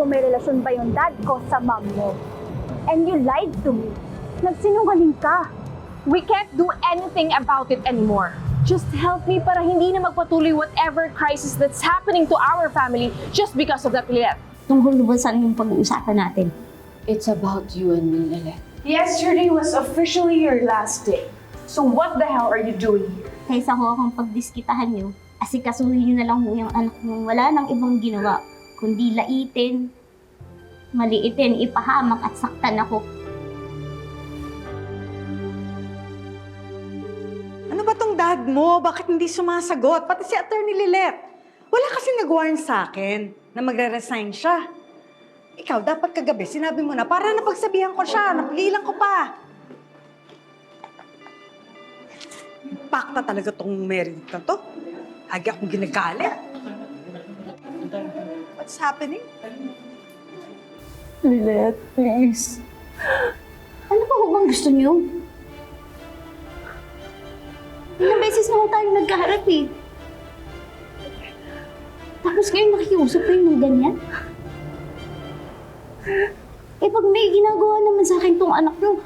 kung may relasyon ba yung dad ko sa mom mo. And you lied to me. Nagsinungaling ka. We can't do anything about it anymore. Just help me para hindi na magpatuloy whatever crisis that's happening to our family just because of that Lilet. Tungkol ba saan yung pag-uusapan natin? It's about you and me, Lilet. Yesterday was officially your last day. So what the hell are you doing here? Kaysa ho akong pagdiskitahan nyo, asikasuhin nyo na lang ho yung anak nyo. Wala nang ibang ginawa, kundi laitin, maliitin, ipahamak at saktan ako. Ano ba tong dad mo? Bakit hindi sumasagot? Pati si Attorney Lilet. Wala kasi nag-warn sa akin na magre-resign siya. Ikaw, dapat kagabi, sinabi mo na, para napagsabihan ko siya, napigilan ko pa. Pakta talaga tong married na to. Lagi akong ginagalit. What's happening? Lilet, please. Ano pa ho bang gusto nyo? Ilang beses na ho tayo nagkaharap eh. Tapos ngayon nakikiusap kayo ng ganyan? Eh pag may ginagawa naman sa akin tong anak nyo,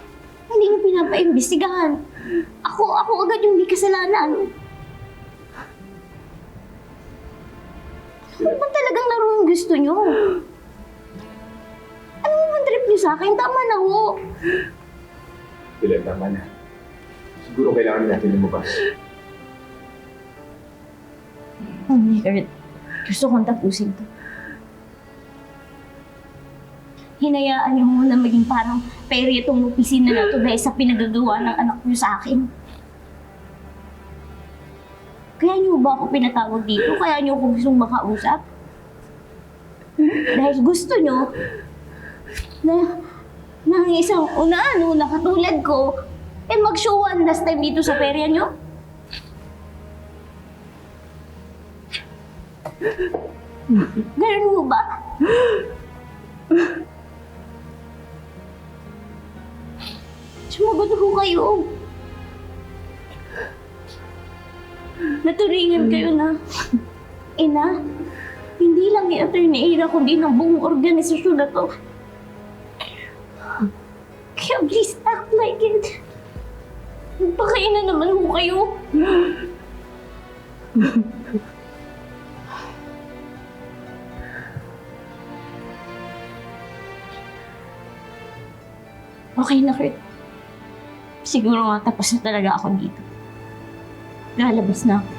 hindi nyo pinapaimbestigahan. Ako agad yung may kasalanan. Ano ba talagang laro yung gusto nyo? Ano naman trip nyo sa akin? Tama na ho. Lilet, tama na. Siguro kailangan natin lumabas. Oh my God. Gusto kong tapusin to. Hinayaan niyo mo na maging parang peri itong opisina na to dahil sa pinagagawa ng anak niyo sa akin. Kaya niyo ba ako pinatawag dito? Kaya niyo ako gustong makausap? Dahil gusto niyo na ang isang una-ano na katulad ko mag-show one last time dito sa perya niyo? Ganun mo ba? Sumagot ko kayo. Naturingan kayo na, ina, hindi lang ni Attorney Ira kundi ng buong organisasyon na to. Kaya please act like it. Magpakaina naman mo kayo. Okay na, Kurt. Siguro nga tapos na talaga ako dito. Lalabas na ako.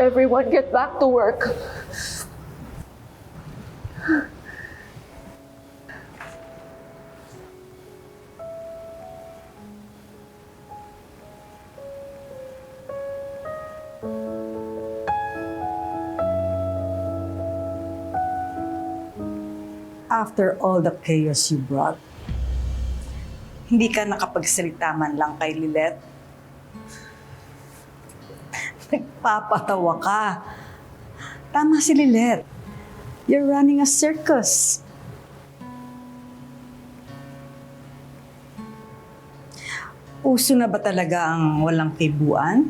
Everyone get back to work. After all the chaos you brought, hindi ka nakapagsalita man lang kay Lilet. Nagpapatawa ka. Tama si Lilet. You're running a circus. Uso na ba talaga ang walang kibuan?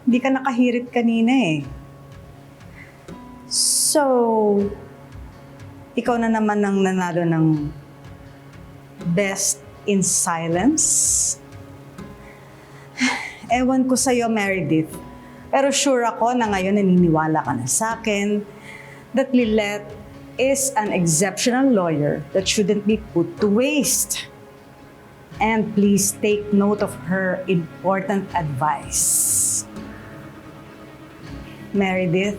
Hindi ka nakahirit kanina eh. So, ikaw na naman ang nanalo ng Best in Silence. Ewan ko sa'yo, Meredith. Pero sure ako na ngayon naniniwala ka na sa akin that Lilette is an exceptional lawyer that shouldn't be put to waste. And please take note of her important advice. Meredith,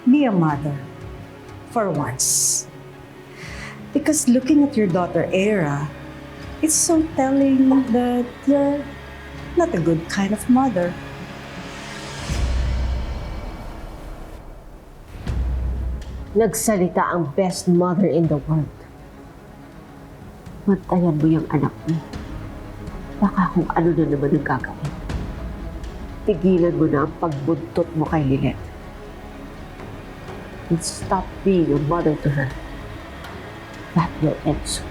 be a mother for once. Because looking at your daughter, Era, it's so telling that you're not a good kind of mother. Nagsalita ang best mother in the world. Mantayan mo yung anak mo. Baka kung ano na naman ang gagawin. Tigilan mo na ang pagbuntot mo kay Lilette. And stop being a mother to her. That will end soon.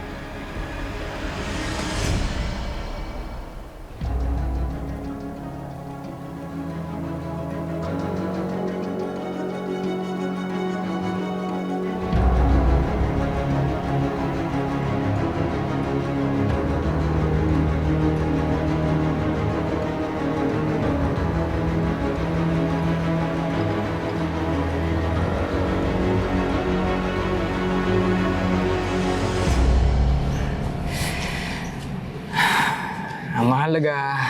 Ang mahalaga,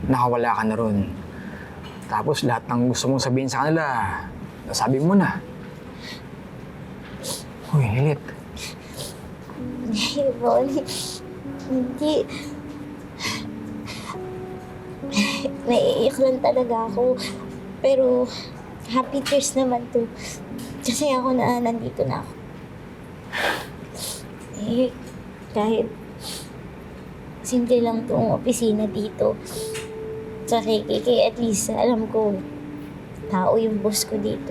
nakawala ka na ron. Tapos lahat ng gusto mong sabihin sa kanila, nasabi mo na. Uy, Lilith. Hindi, Ronnie. Hindi. Naiiyak lang talaga ako. Pero happy tears naman to. Kasi ako na nandito na ako. Kahit simple lang tong opisina dito. Sa KKK, at least alam ko, tao yung boss ko dito.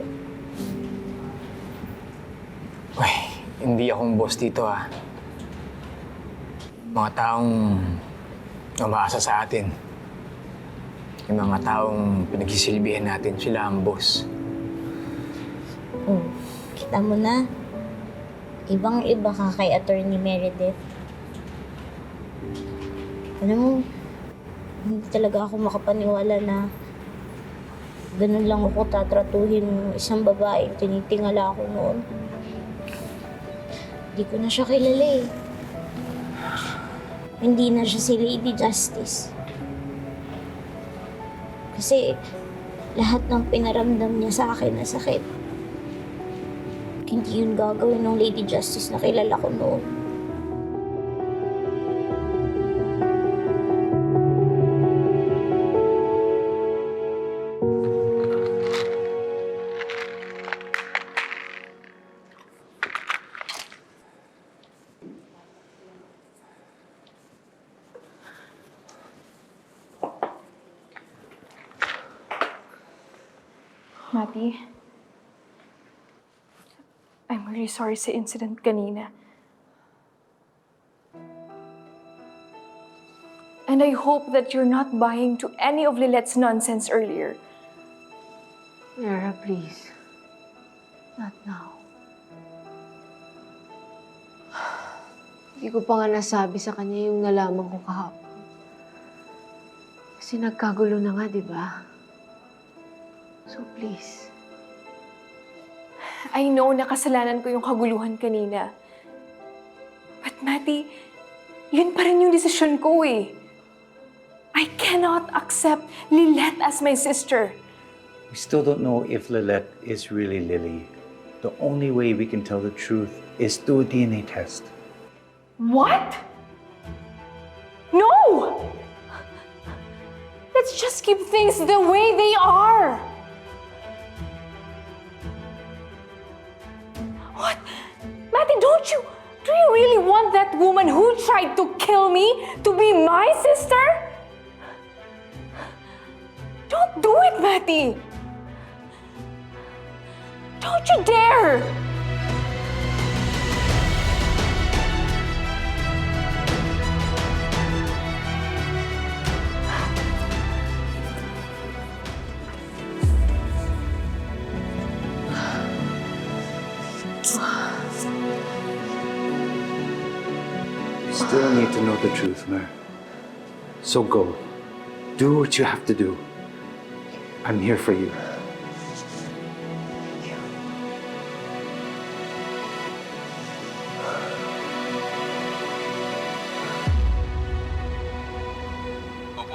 Uy, hindi akong boss dito ah. Mga taong umaasa sa atin. Yung mga taong pinagsisilbihan natin, sila ang boss. Oh, kita mo na. Ibang-iba ka kay Attorney Meredith. Alam mo, hindi talaga ako makapaniwala na ganun lang ako tatratuhin isang babae. Tinitingala ako noon. Hindi ko na siya kilala eh. Hindi na siya si Lady Justice. Kasi lahat ng pinaramdam niya sa akin na sakit, hindi yun gagawin ng Lady Justice na kilala ko noon. Mati, I'm really sorry sa incident kanina. And I hope that you're not buying to any of Lilette's nonsense earlier. Era, please. Not now. Hindi ko pa nga nasabi sa kanya yung nalaman ko kahapon. Kasi nagkagulo na nga, di ba? So please. I know na kasalanan ko yung kaguluhan kanina. But Mati, yun pa rin yung desisyon ko eh. I cannot accept Lilette as my sister. We still don't know if Lilette is really Lily. The only way we can tell the truth is through a DNA test. What? No! Let's just keep things the way they are. What? Matty, do you really want that woman who tried to kill me to be my sister? Don't do it, Matty. Don't you dare! We still need to know the truth, Mer. So go. Do what you have to do. I'm here for you.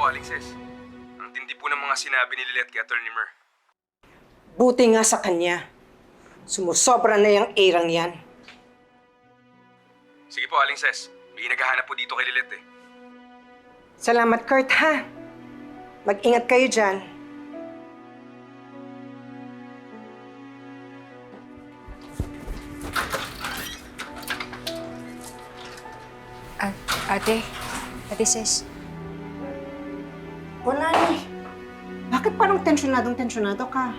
Aling Ses. Ang tindi po ng mga sinabi ni Lilette kay Atty. Mer. Buti nga sa kanya. Sumusobra na yung erang yan. Sige po, Aling Ses. May naghahanap po dito kay Lilette eh. Salamat, Kurt, ha? Mag-ingat kayo dyan. Ate Ses. O, Nani, bakit parang tensyonado ka?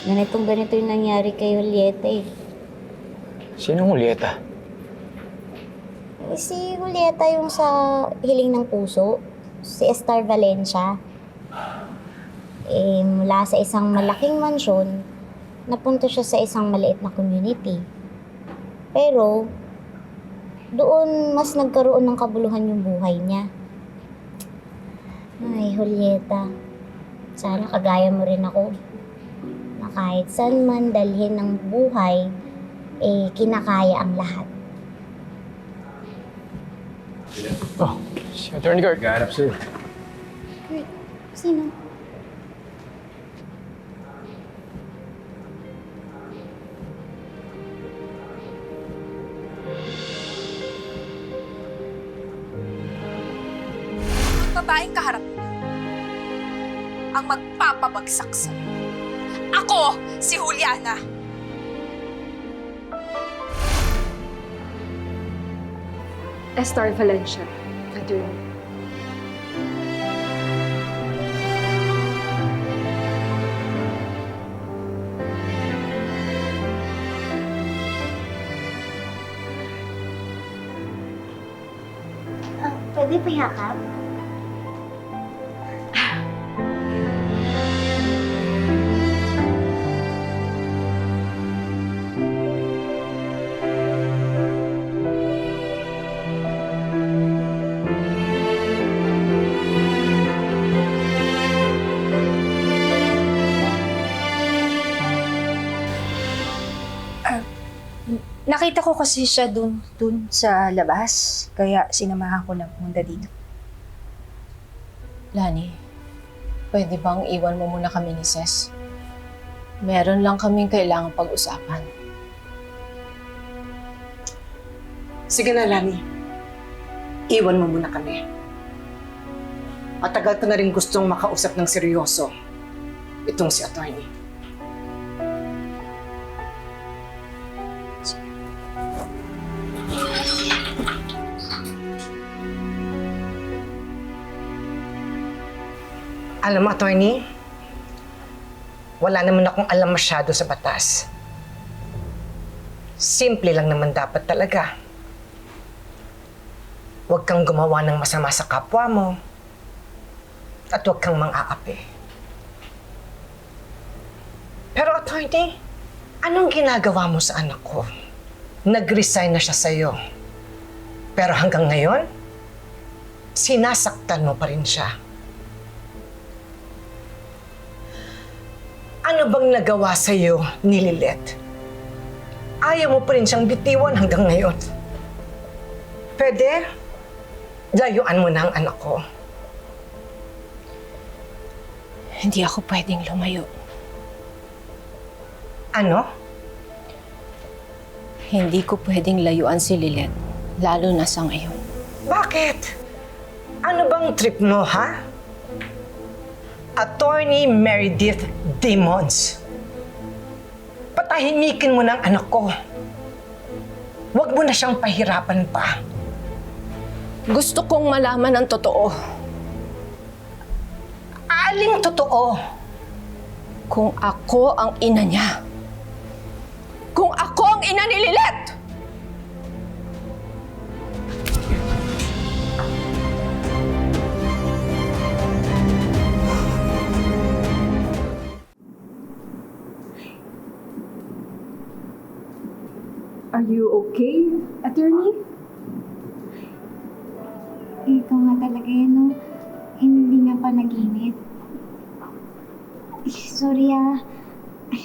Ganito yung nangyari kay Julieta eh. Sinong Julieta? Si Julieta yung sa Hiling ng Puso, si Estar Valencia. Mula sa isang malaking mansyon, napunta siya sa isang maliit na community. Pero, doon mas nagkaroon ng kabuluhan yung buhay niya. Ay, Julieta, sana kagaya mo rin ako. Na kahit saan man dalhin ng buhay, kinakaya ang lahat. Oh, si Atty. Kurt. Naghahanap sa'yo. Sino? Babaeng kaharap mo ang magpapabagsak sa'yo. Ako, si Juliana. Estar Valencia, attorney. Pwede pa yakap? Nakita ko kasi siya dun sa labas, kaya sinamahan ko lang pumunta dito. Lani, pwede bang iwan mo muna kami ni Ses? Meron lang kaming kailangang pag-usapan. Sige na, Lani. Iwan mo muna kami. Matagal ko na rin gustong makausap ng seryoso itong si attorney. Alam mo, attorney, wala naman akong alam masyado sa batas. Simple lang naman dapat talaga. Huwag kang gumawa ng masama sa kapwa mo at huwag kang mang-aapi. Pero attorney, anong ginagawa mo sa anak ko? Nag-resign na siya sa'yo. Pero hanggang ngayon, sinasaktan mo pa rin siya. Ano bang nagawa sa'yo ni Lilette? Ayaw mo pa rin siyang bitiwan hanggang ngayon. Pwede? Layuan mo na ang anak ko. Hindi ako pwedeng lumayo. Ano? Hindi ko pwedeng layuan si Lilette, lalo na sa ngayon. Bakit? Ano bang trip mo, ha? Attorney Meredith Demons. Patahimikin mo ng anak ko. Huwag mo na siyang pahirapan pa. Gusto kong malaman ang totoo. Aling totoo? Kung ako ang ina niya. Kung ako ang ina ni Lilette! Are you okay, attorney? Ikaw nga talaga yan, no? Hindi nga panaginip. Sorry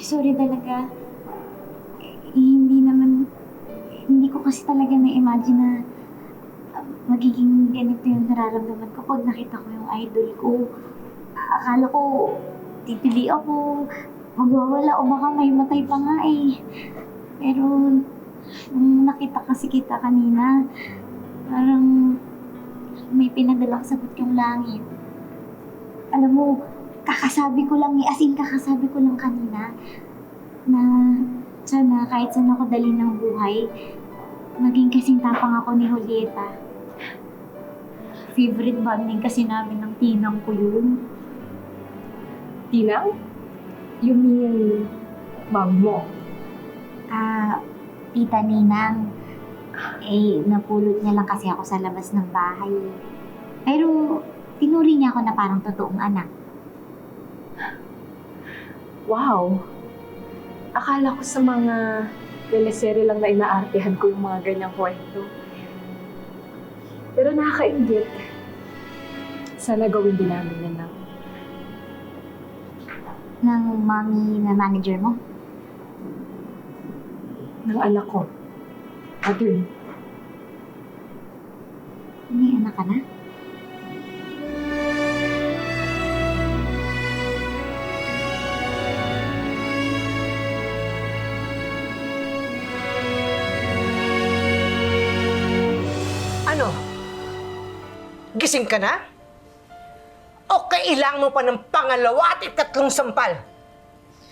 sorry talaga. Hindi ko kasi talaga na-imagine na magiging ganito yung nararamdaman ko pag nakita ko yung idol ko. Akala ko titili ako, magwawala o baka may matay pa nga eh. Pero nung nakita kasi kita kanina, parang may pinadala sa yung langit. Alam mo, kakasabi ko lang kanina na sana kahit saan ako dali ng buhay, maging kasing tapang ako ni Julieta. Favorite bonding kasi namin ng tinang ko yun. Tinang? You mean, mom mo? Tita Ninang. Napulot niya lang kasi ako sa labas ng bahay. Pero, tinuri niya ako na parang totoong anak. Wow! Akala ko sa mga teleserye lang na inaartehan ko yung mga ganyang kwento. Pero nakaka-inggit. Sana gawin din namin yan ng Ng mommy na manager mo? anak ko. Attorney. May anak ka na? Ano? Gising ka na? O kailangan mo pa ng pangalawa at ikatlong sampal?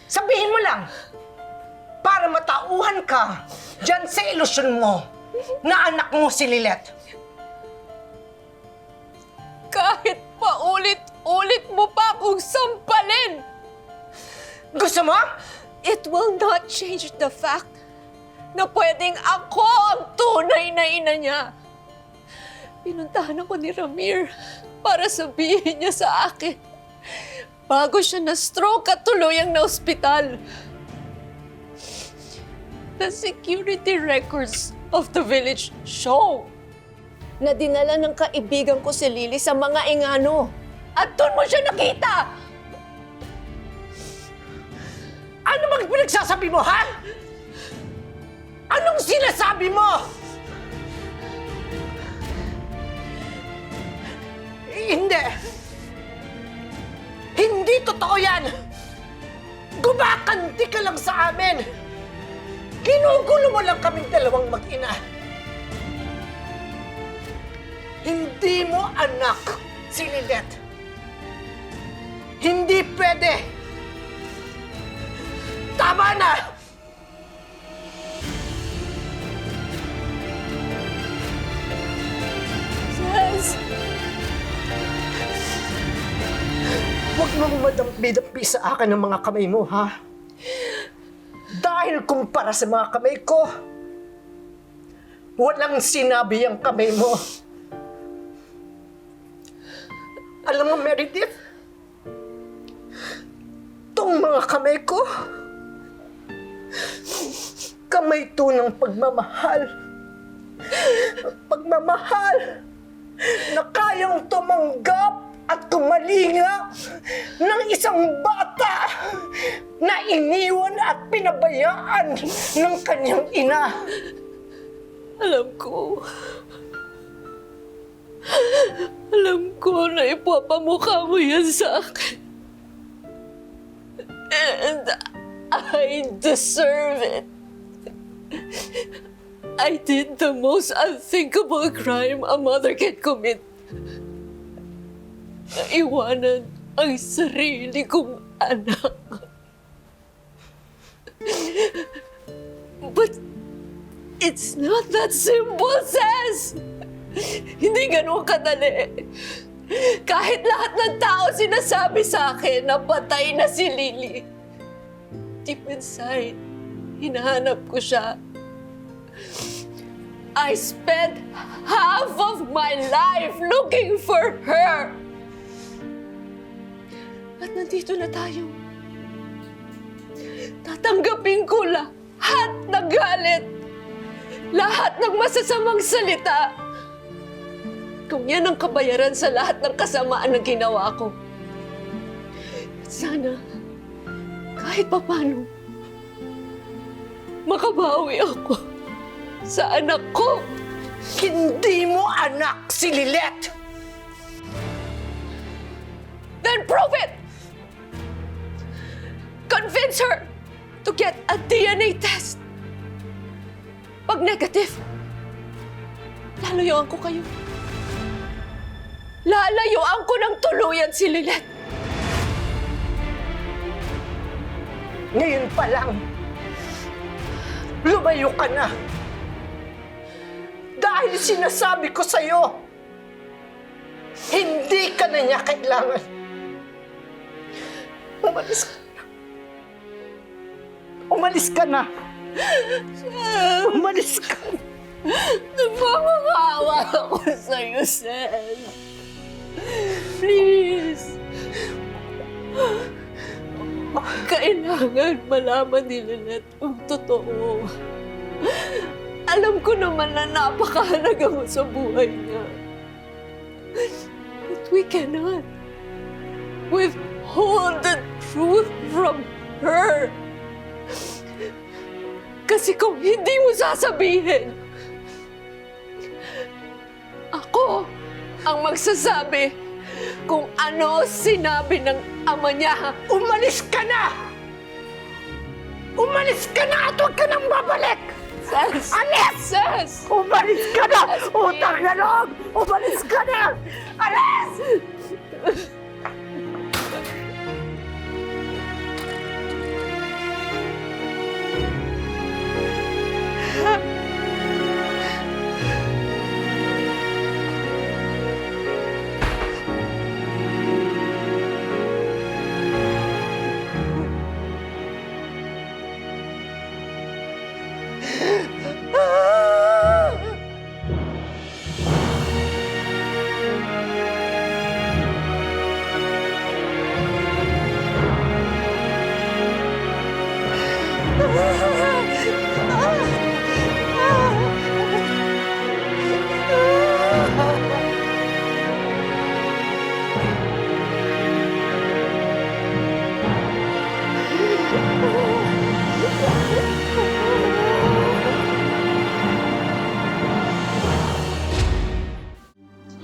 Sabihin mo lang, para matauhan ka dyan sa ilusyon mo na anak mo si Lilet. Kahit paulit-ulit mo pa akong sampalin! Gusto mo? It will not change the fact na pwedeng ako ang tunay na ina niya. Pinuntahan ako ni Ramir para sabihin niya sa akin bago siya na-stroke at tuluyang na ospital. The security records of the village show na dinala ng kaibigan ko si Lily sa mga ingano. At doon mo siya nakita! Ano bang pinagsasabi mo, ha? Anong sinasabi mo? Hindi. Hindi totoo yan. Gumakanti ka lang sa amin. Ginugulo mo lang kaming dalawang mag-ina. Hindi mo anak si Lilet. Hindi pwede. Tama na! Yes! Huwag mong madampi-dampi sa akin ang mga kamay mo, ha? Dahil kumpara sa mga kamay ko, walang sinabi ang kamay mo. Alam mo, Meredith, tong mga kamay ko, kamay to ng pagmamahal. Pagmamahal na kayang tumanggap at kumalinga ng isang bata na iniwan at pinabayaan ng kanyang ina. Alam ko na ipapamukha mo yan sa akin. And I deserve it. I did the most unthinkable crime a mother can commit. Naiwanan ang sarili kong anak. But it's not that simple, Ses! Hindi ganun kadali. Kahit lahat ng tao sinasabi sa akin na patay na si Lily, deep inside, hinahanap ko siya. I spent half of my life looking for her. At nandito na tayo. Tatanggapin ko lahat ng galit. Lahat ng masasamang salita. Kung yan ang kabayaran sa lahat ng kasamaan na ginawa ko. Sana, kahit papano, makabawi ako sa anak ko. Hindi mo anak si Lilet! Then prove it! Convince her to get a DNA test. Pag negative, lalayuan ko kayo. Lalayuan ko ng tuluyan si Lilet. Ngayon pa lang, lumayo ka na. Dahil sinasabi ko sa'yo, hindi ka na niya kailangan. Umalis ka na. Umalis ka na. Umalis ka na. Nagmamakawa ako sa'yo, Sel. Please. Kailangan malaman ni Lilet ang totoo. Alam ko naman na napakahalaga mo sa buhay niya. But we cannot withhold the truth from her. Kasi kung hindi mo sasabihin, ako ang magsasabi kung ano sinabi ng ama niya. Umalis ka na! Umalis ka na at huwag ka nang babalik! Ses! Alis! Ses! Umalis ka na! Utang na loob! Umalis ka na! Alis!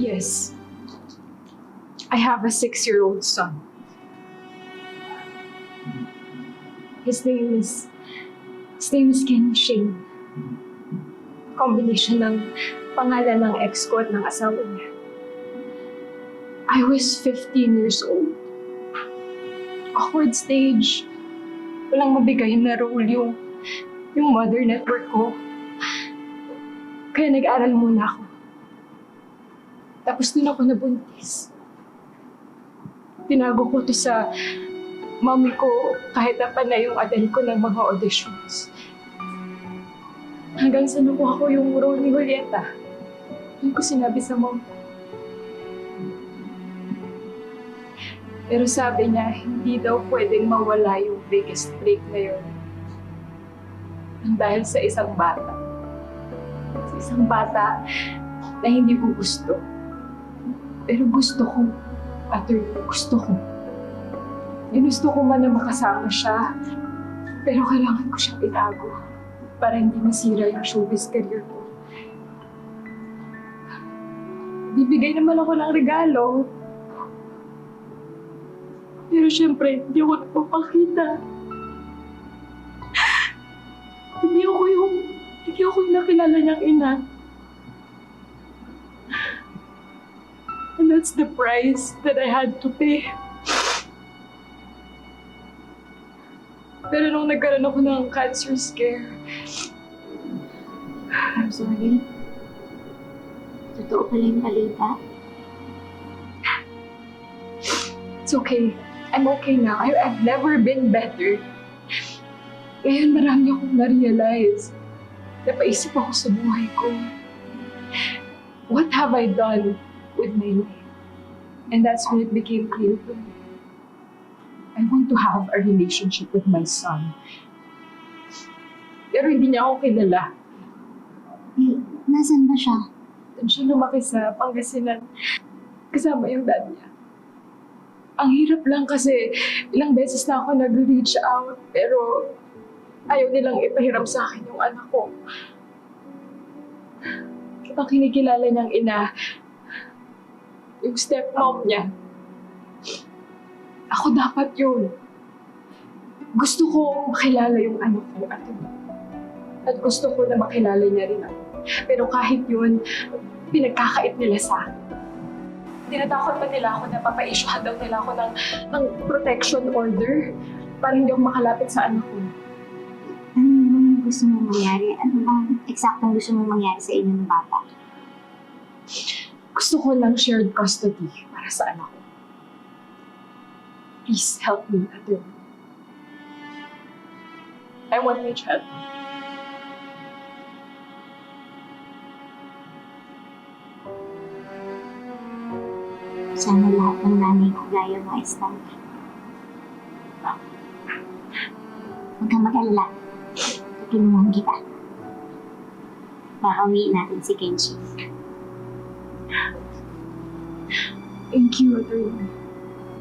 Yes. I have a 6-year-old son. His name is Kenny Shane. Combination ng pangalan ng ex ko at ng asawa niya. I was 15 years old. Awkward stage. Walang mabigay na role yung mother network ko. Kaya nag-aral muna ako. Tapos dun ako nabuntis. Tinago ko to sa mommy ko kahit napanay yung attend ko ng mga auditions. Hanggang sa nakuha ko yung role ni Julieta. Yun ko sinabi sa mom ko. Pero sabi niya, hindi daw pwedeng mawala yung biggest break na yun. Dahil sa isang bata. Sa isang bata na hindi ko gusto. Pero gusto ko. Gusto ko. Ginusto ko man na makasama siya. Pero kailangan ko siyang itago para hindi masira yung showbiz career ko. Bibigay naman ako ng regalo. Pero syempre, hindi ako nagpapakita. Hindi ako yung nakilala niyang ina. And that's the price that I had to pay. Pero nung nagkaroon ako ng cancer scare, I'm sorry. Totoo pala yung balita. it's okay. I'm okay now. I've never been better. Ngayon marami akong na-realize. Napaisip ako sa buhay ko. What have I done with my life? And that's when it became clear to me. I want to have a relationship with my son. Pero hindi niya ako kilala. Eh, nasan ba siya? Doon siya lumaki sa Pangasinan kasama yung dad niya. Ang hirap lang kasi ilang beses na ako nag-reach out pero ayaw nilang ipahiram sa akin yung anak ko. Kapag kinikilala niyang ina, yung stepmom niya, ako dapat yun. Gusto ko makilala yung anak ko at gusto ko na makilala niya rin ako. Pero kahit yun, pinagkakait nila sa akin. Tinatakot pa nila ako na papa-issuehan daw nila ako ng protection order para hindi ako makalapit sa anak ko. Ano bang gusto mong mangyari? Ano bang eksaktong gusto mong mangyari sa inyo ng bata? Gusto ko lang shared custody para sa anak ko. Please help me, Atty. I want my child. Sana lahat ng nanay ko gaya mo, Esther. Huwag kang mag-alala. Tutulungan kita. Pauwiin natin si Kenji. Thank you, Attorney.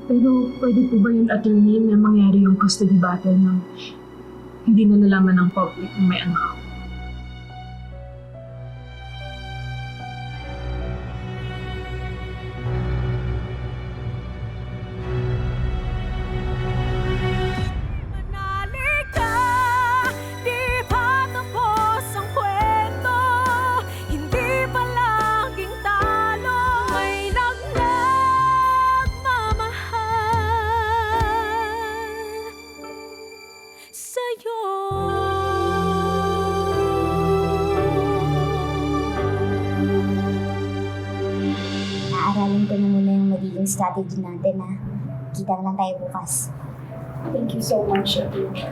Pero pwede po ba yun, Attorney, na mangyari yung custody battle ng hindi na nalaman ng public na may anak ako? Naaralin ko na muna yung magiging strategy natin, ha? Kita na lang tayo bukas. Thank you so much, Attorney.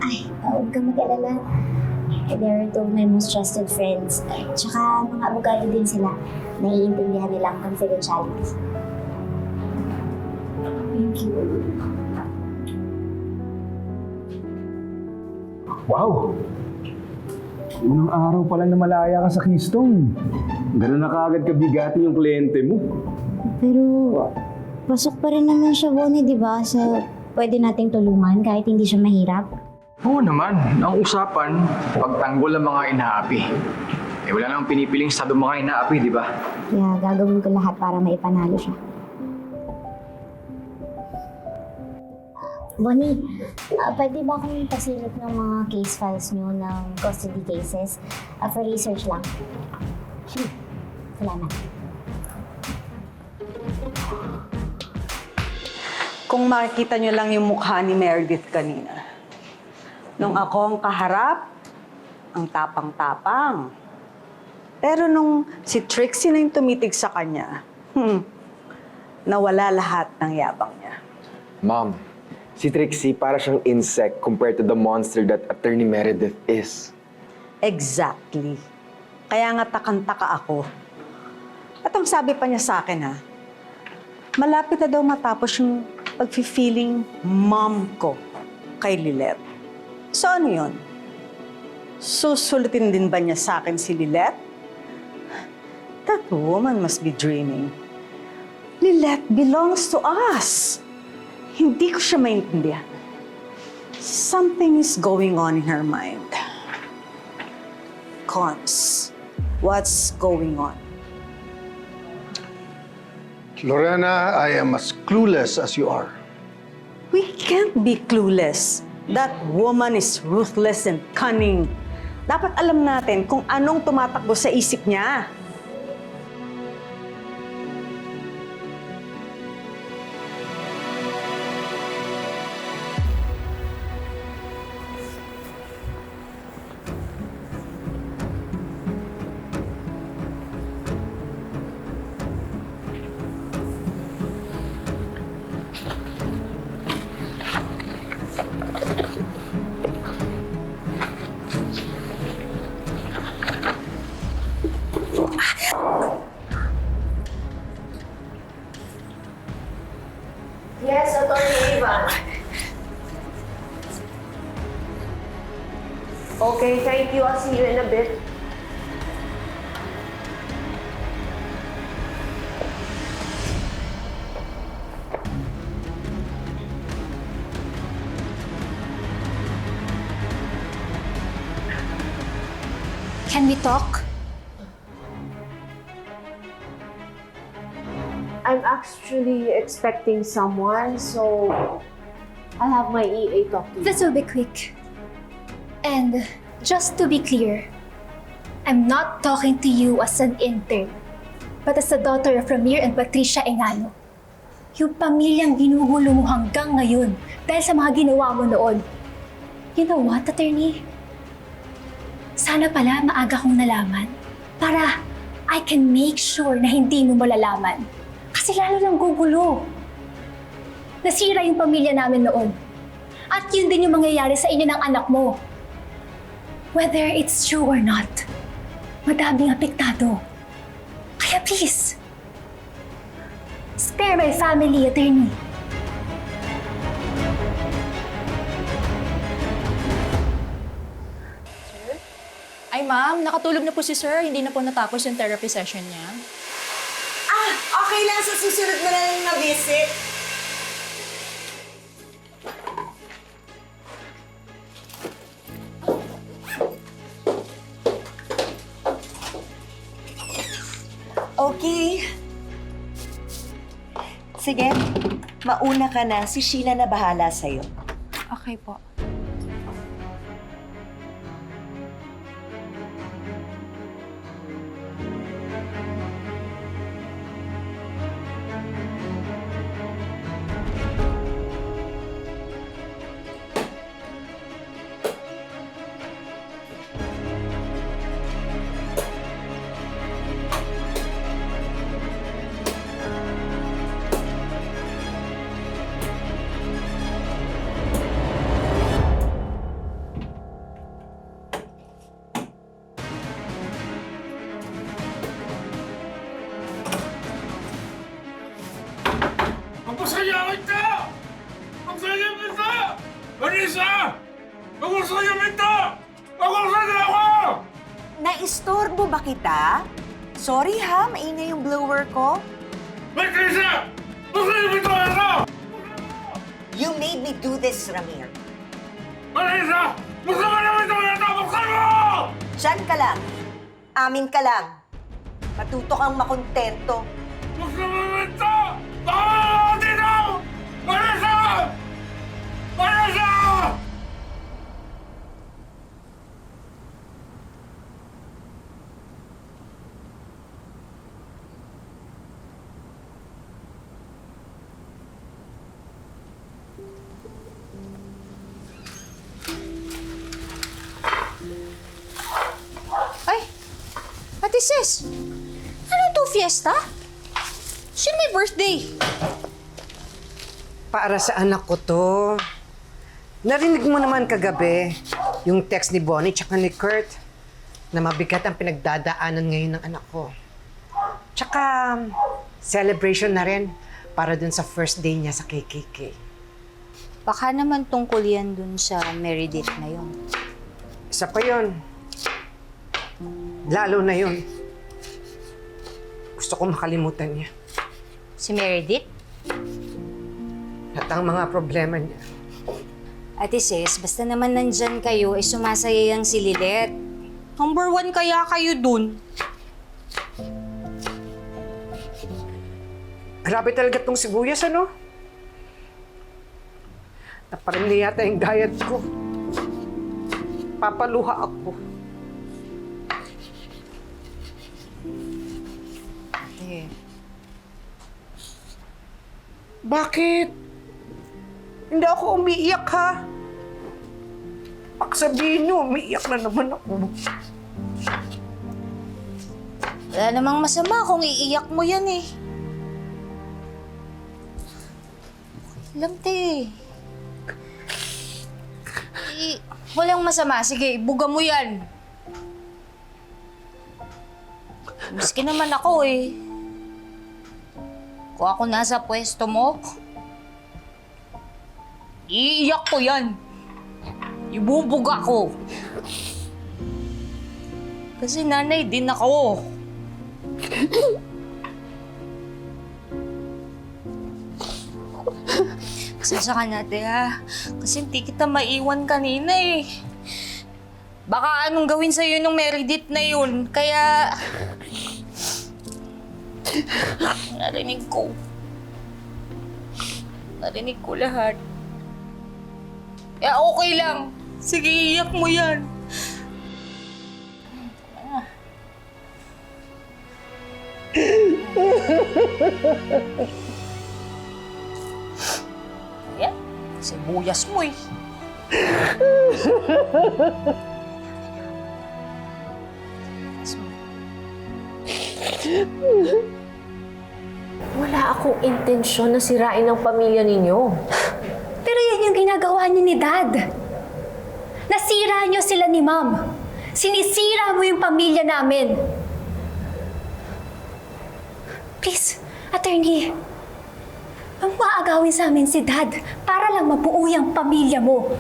Ay, huwag kang mag-alala. They're two of my most trusted friends. Tsaka mga abogado din sila. Naiintindihan nila ang confidentiality. Thank you. Wow! Unang araw pa lang na malaya ka sa Keystone. Ganun na kaagad kabigati yung kliyente mo. Pero, pasok pa rin naman siya, Bonnie, di ba? So, pwede nating tulungan kahit hindi siya mahirap. Oo naman, ang usapan, pagtanggol ng mga inaapi. Eh wala namang pinipiling estado mga inaapi, di ba? Kaya gagawin ko lahat para maipanalo siya. Bonnie, pwede ba akong pasilip ng mga case files nyo ng custody cases? For research lang. Salamat. Kung makikita nyo lang yung mukha ni Meredith kanina. Nung ako ang kaharap, ang tapang-tapang. Pero nung si Trixie na yung tumitig sa kanya, nawala lahat ng yabang niya. Mom, si Trixie para siyang insect compared to the monster that Attorney Meredith is. Exactly. Kaya nga takang-taka ako. At ang sabi pa niya sa akin, malapit na daw matapos yung pag-feeling mom ko kay Lilet. So ano yun? Susulutin din ba niya sa akin si Lilet? That woman must be dreaming. Lilet belongs to us. Hindi ko siya maintindihan. Something is going on in her mind. Cons, what's going on? Lorena, I am as clueless as you are. We can't be clueless. That woman is ruthless and cunning. Dapat alam natin kung anong tumatakbo sa isip niya. Okay, thank you. I'll see you in a bit. Can we talk? I'm actually expecting someone, so I'll have my EA talk to you. This will be quick. And just to be clear, I'm not talking to you as an intern, but as the daughter of Ramir and Patricia Engano. Yung pamilyang ginugulo mo hanggang ngayon dahil sa mga ginawa mo noon. You know what, attorney? Sana pala maaga kong nalaman para I can make sure na hindi mo malalaman. Kasi lalo lang gugulo. Nasira yung pamilya namin noon. At yun din yung mangyayari sa inyo ng anak mo. Whether it's true or not, madaming apektado. Kaya please, spare my family, attorney. Ay ma'am, nakatulog na po si sir. Hindi na po natapos yung therapy session niya. Okay lang, sa susunod mo na lang na-visit. Okay. Sige, mauna ka na. Si Sheila na bahala sa'yo. Okay po. Magpasayawin ka! Magsayawin kita! Marisa! Magpasayawin ka! Magpasayawin ako! Naistorbo ba kita? Sorry ha, maingay yung blower ko. Marisa! Magsayawin ka! Ano? You made me do this, Ramir. Marisa! Magsayawin ka! Ano? Buksan mo! Diyan ka lang. Amin ka lang. Matuto kang makontento. Magsayawin ka! Dito! Marisa! Marisa! Ay! Ate Sis! Ano to, fiesta? Sino may birthday? Para sa anak ko to. Narinig mo naman kagabi yung text ni Bonnie tsaka ni Kurt na mabigat ang pinagdadaanan ngayon ng anak ko. Tsaka celebration na rin para dun sa first day niya sa KKK. Baka naman tungkol yan dun sa Meredith na yun. Isa pa yun. Lalo na yun. Gusto ko makalimutan niya. Si Meredith? At ang mga problema niya. Ate Sis, basta naman nandyan kayo, sumasaya yang si Lilet. Number 1 kaya kayo dun. Grabe talaga tong sibuyas, ano? Naparami yata yung gayat ko. Papaluha ako. Ate. Bakit? Hindi ako umiiyak, ha? Pagsabihin niyo, umiiyak na naman ako. Wala namang masama kung iiyak mo yan eh. Alam, te. Walang masama. Sige, ibuga mo yan. Miski naman ako eh. Kung ako nasa pwesto mo, iiyak ko yan. Ibubuga ko. Kasi nanay din ako. Pasensya ka na, ate, ha? Kasi hindi kita maiwan kanina eh. Baka anong gawin sa'yo nung Meredith na yun. Kaya... Narinig ko. Narinig ko lahat. Eh, okay lang. Sige, iyak mo yan. Yan. Sibuyas mo eh. Wala akong intensyon na sirain ang pamilya ninyo. Pero yan yung ginagawa niyo ni Dad. Nasira niyo sila ni Mom. Sinisira mo yung pamilya namin. Please, attorney. Ang maagawin sa amin si Dad para lang mabuo yung pamilya mo.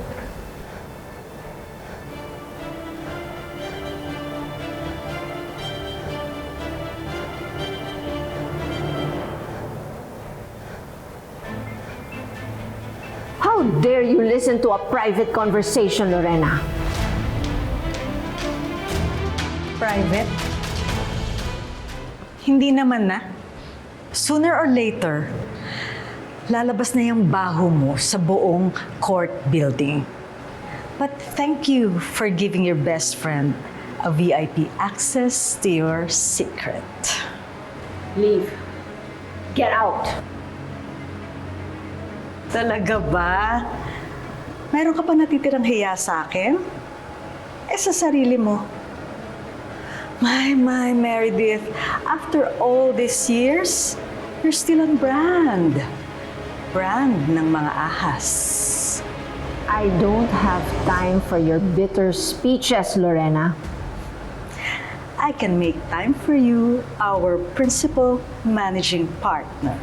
How dare you listen to a private conversation, Lorena? Private? Hindi naman na. Sooner or later, lalabas na yung baho mo sa buong court building. But thank you for giving your best friend a VIP access to your secret. Leave. Get out. Talaga ba? Mayroon ka pa natitirang hiya sa akin? Eh sa sarili mo. My, Meredith, after all these years, you're still on brand. Brand ng mga ahas. I don't have time for your bitter speeches, Lorena. I can make time for you, our principal managing partner.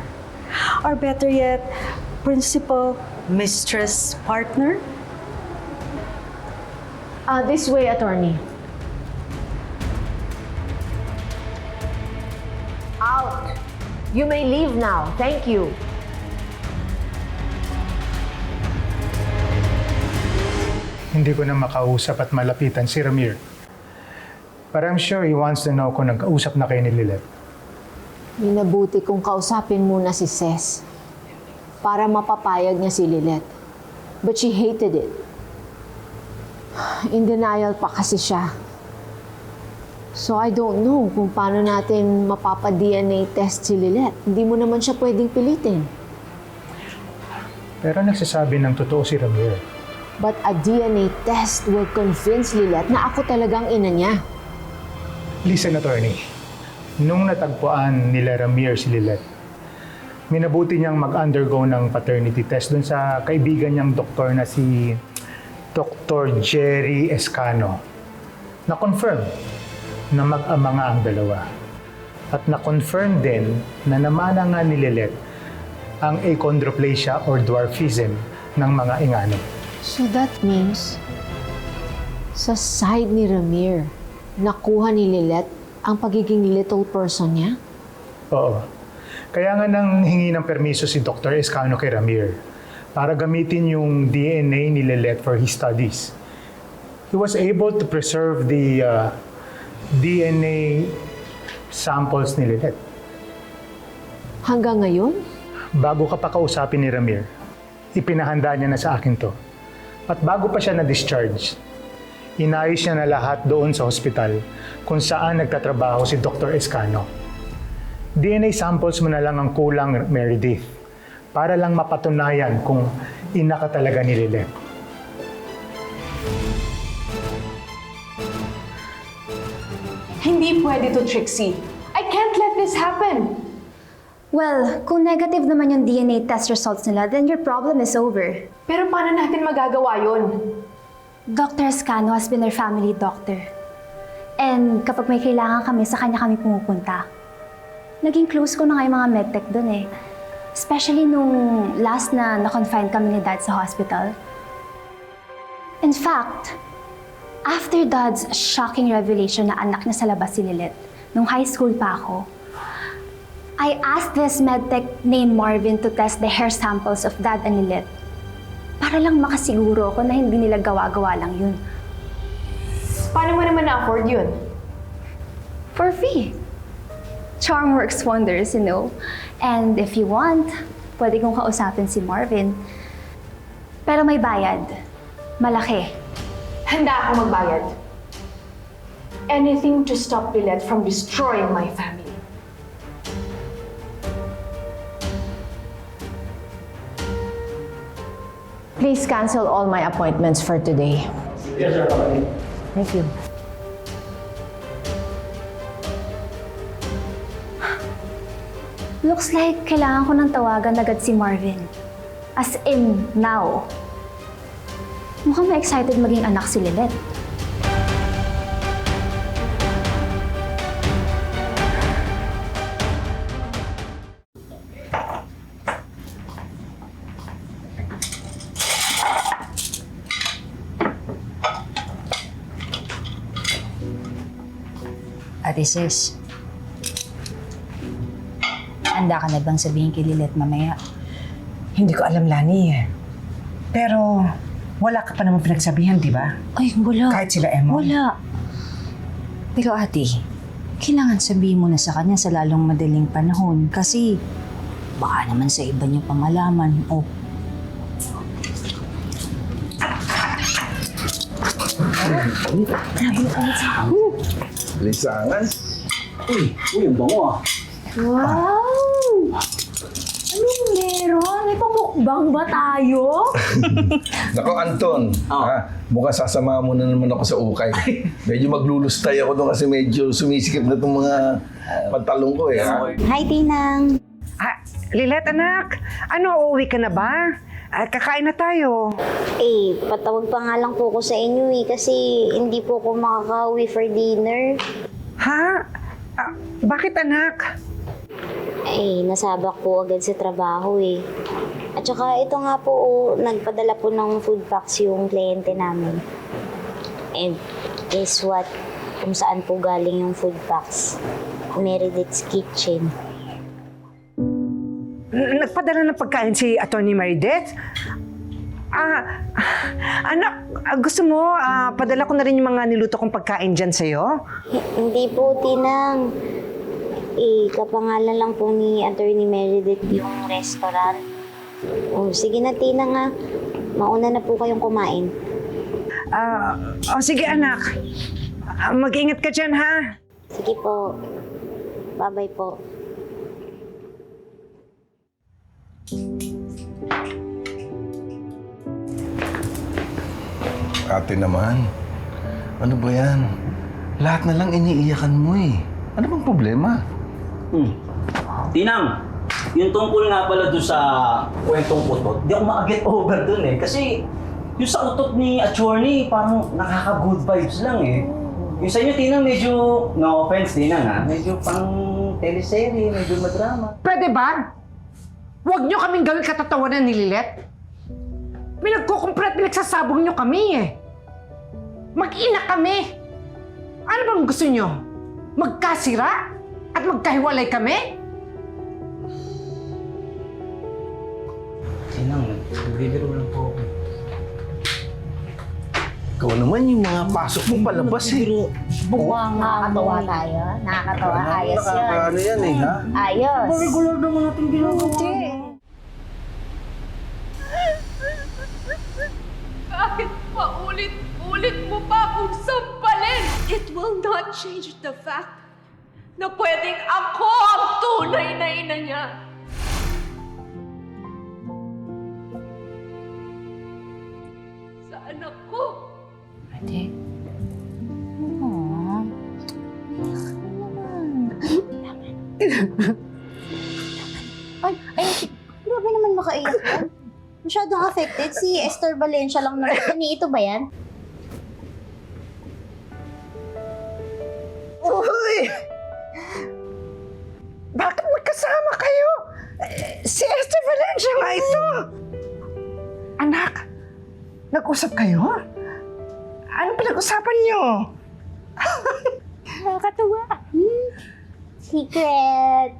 Or better yet, principal mistress partner? This way, attorney. Out. You may leave now. Thank you. Hindi ko na makausap at malapitan si Ramir. But I'm sure he wants to know kung nagkausap na kayo ni Lilith. Minabuti kong kausapin muna si Ces para mapapayag niya si Lilith. But she hated it. In denial pa kasi siya. So I don't know kung paano natin mapapa-DNA test si Lilith. Hindi mo naman siya pwedeng pilitin. Pero nagsasabi ng totoo si Ramir. But a DNA test will convince Lilith na ako talagang ina niya. Listen, attorney. Nung natagpuan nila Ramir si Lilith, minabuti niyang mag-undergo ng paternity test dun sa kaibigan niyang doktor na si Dr. Jerry Escano. Na-confirm na mag-ama nga ang dalawa. At na-confirm din na namana nga ni Lilith ang achondroplasia or dwarfism ng mga ingano. So that means, sa side ni Ramir, nakuha ni Lilith ang pagiging little person niya? Oo. Kaya nga nang hingi ng permiso si Dr. Escano kay Ramir para gamitin yung DNA ni Lilith for his studies. He was able to preserve the DNA samples ni Lilith. Hanggang ngayon? Bago ka pa kausapin ni Ramir, ipinahanda niya na sa akin to. At bago pa siya na-discharge, inayos niya na lahat doon sa hospital kung saan nagtatrabaho si Dr. Escano. DNA samples mo na lang ang kulang, Meredith, para lang mapatunayan kung ina ka talaga ni Lilith. Hindi pwede to, Trixie. I can't let this happen. Well, kung negative naman yung DNA test results nila, then your problem is over. Pero paano natin magagawa yun? Dr. Escano has been our family doctor. And kapag may kailangan kami, sa kanya kami pumupunta. Naging close ko na nga yung mga medtech dun eh. Especially nung last na na-confine kami ni Dad sa hospital. In fact, After Dad's shocking revelation na anak niya sa labas si Lilith, nung high school pa ako, I asked this medtech named Marvin to test the hair samples of Dad and Lilith para lang makasiguro ako na hindi nila gawa-gawa lang yun. Paano mo naman na-afford yun? For free. Charm works wonders, you know. And if you want, pwede kong kausapin si Marvin. Pero may bayad. Malaki. Handa ako magbayad. Anything to stop Lilith from destroying my family. Please cancel all my appointments for today. Yes, sir. Thank you. Looks like kailangan ko nang tawagan agad si Marvin. As in, now. Mukhang ma-excited maging anak si Lilith. Ate Sis, handa ka na bang sabihin kay Lilith mamaya? Hindi ko alam, Lani. Pero wala ka pa naman pinagsabihan, di ba? Ay, wala. Kahit sila Emon. Wala. Pero ate, kailangan sabihin mo na sa kanya sa lalong madaling panahon kasi baka naman sa iba niya pa malaman. O, Lisangan. Uy, ang bango ah. Wow! Anong meron? May pamukbang ba tayo? Nako, Anton. Mukhang sasama mo na naman ako sa ukay. Medyo maglulustay ako doon kasi medyo sumisikip na itong mga pantalong ko eh. Hi, Tinang. Lilith, anak. Ano, uuwi ka na ba? Kakain na tayo. Eh, patawag pa nga lang po ko sa inyo kasi hindi po ko makaka-uwi for dinner. Ha? Bakit, anak? Eh, nasabak po agad sa trabaho eh. At saka ito nga po, nagpadala po ng food packs yung kliyente namin. And guess what? Kung saan po galing yung food packs? Meredith's Kitchen. Nagpadala ng pagkain si Atty. Meredith? Anak, gusto mo, padala ko na rin yung mga niluto kong pagkain dyan sa'yo? Hindi po, Tinang. Eh, kapangalan lang po ni Atty. Meredith yung restaurant. Oh, sige na, Tinang ha. Mauna na po kayong kumain. Sige anak. Mag-ingat ka dyan ha. Sige po. Bye-bye po. Ate naman, ano ba yan? Lahat na lang iniiyakan mo eh. Ano bang problema? Tinang, yung tungkol nga pala doon sa kwentong utot, di ako maka-get over doon eh. Kasi yung sa utot ni Attorney, parang nakaka-good vibes lang eh. Yung sa inyo, Tinang, medyo, no offense, Tinang ha, medyo pang teleserye, medyo madrama. Pwede ba? Huwag niyo kaming gawin katatawanan ni Lilith. Pinagkukumprat, pinagsasabong niyo kami eh. Mag-ina kami. Ano bang gusto niyo? Magkasira? At magkahiwalay kami? Tinang, nagbibiro lang po ako. Ikaw naman yung mga pasok mo palabas eh. Nakakatawa tayo. Nakakatawa. Ayos yun. Ano yan eh, ha? Ayos. Regular naman natin ginagawa. Kahit paulit-ulit mo pa akong sampalin, it will not change the fact na pwedeng ako ang tunay na ina niya. Sa anak ko. ate. Ay, grabe naman makaiyak yan. Masyadong affected. Si Esther Valencia lang naman. Ito ba yan? Uy! Bakit magkasama kayo? Si Esther Valencia nga ito. Anak, nag-usap kayo? Ano pinag-usapan niyo? Nakakatuwa. Secret.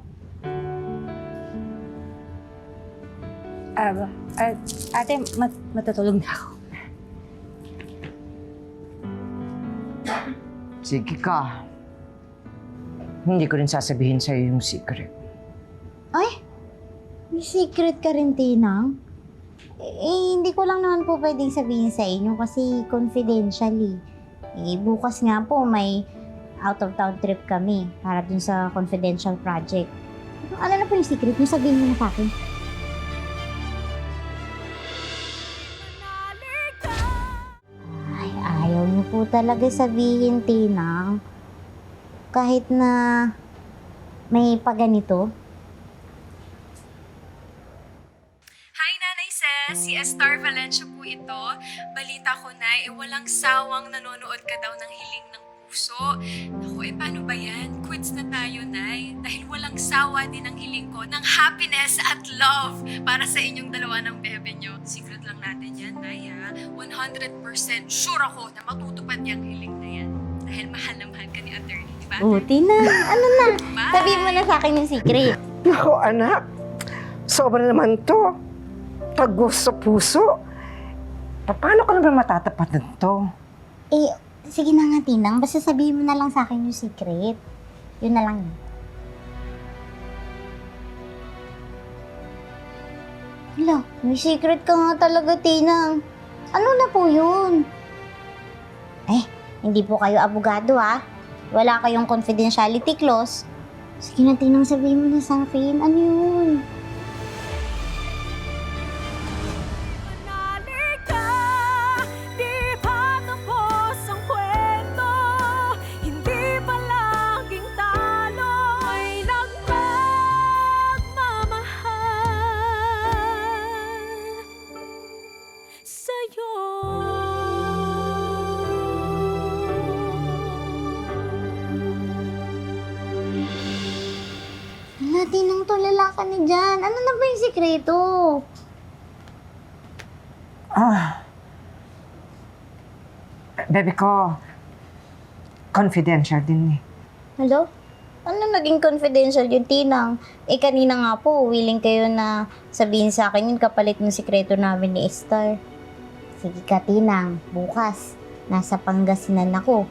Ate, matutulog na ako. Sige ka. Hindi ko rin sasabihin sa'yo yung secret. Ay, may secret ka rin, Tinang? Hindi ko lang naman po pwedeng sabihin sa inyo kasi confidentially. Bukas nga po may out-of-town trip kami para dun sa confidential project. Ano na po yung secret niyo? Sabihin mo na sa akin. Ay, ayaw niyo po talaga sabihin, Tinang. Kahit na may paganito. Hi, Nanay Ses! Si Estar Valencia po ito. Balita ko, Nay, walang sawang nanonood ka daw ng Hiling ng Puso. Naku, paano ba yan? Quits na tayo, Nay. Dahil walang sawa din ang hiling ko ng happiness at love para sa inyong dalawa ng bebe nyo. Secret lang natin yan, Nay, ha? 100% sure ako na matutupad yung hiling na yan. Dahil mahal na mahal ka ni Attorney, di ba? Tinang, ano na? Sabihin mo na sa akin yung secret. Naku, anak. Sobra naman to. Tagos sa puso. Paano ka naman matatapat nito? Sige na nga, Tinang. Basta sabihin mo na lang sa akin yung secret. Yun na lang. Hala, may secret ka nga talaga, Tinang. Ano na po yun? Hindi po kayo abogado, ha? Wala kayong confidentiality clause. Sige na, Tinang, sabihin mo na sa akin. Ano yun? Hala, Tinang, tulala ka na dyan. Ano na ba yung sikreto? Bebe ko, confidential din eh. Hello? Ano naging confidential yung Tinang? Kanina nga po, willing kayo na sabihin sa akin yung kapalit ng sikreto namin ni Estar. Sige ka, Tinang. Bukas, nasa Pangasinan ako.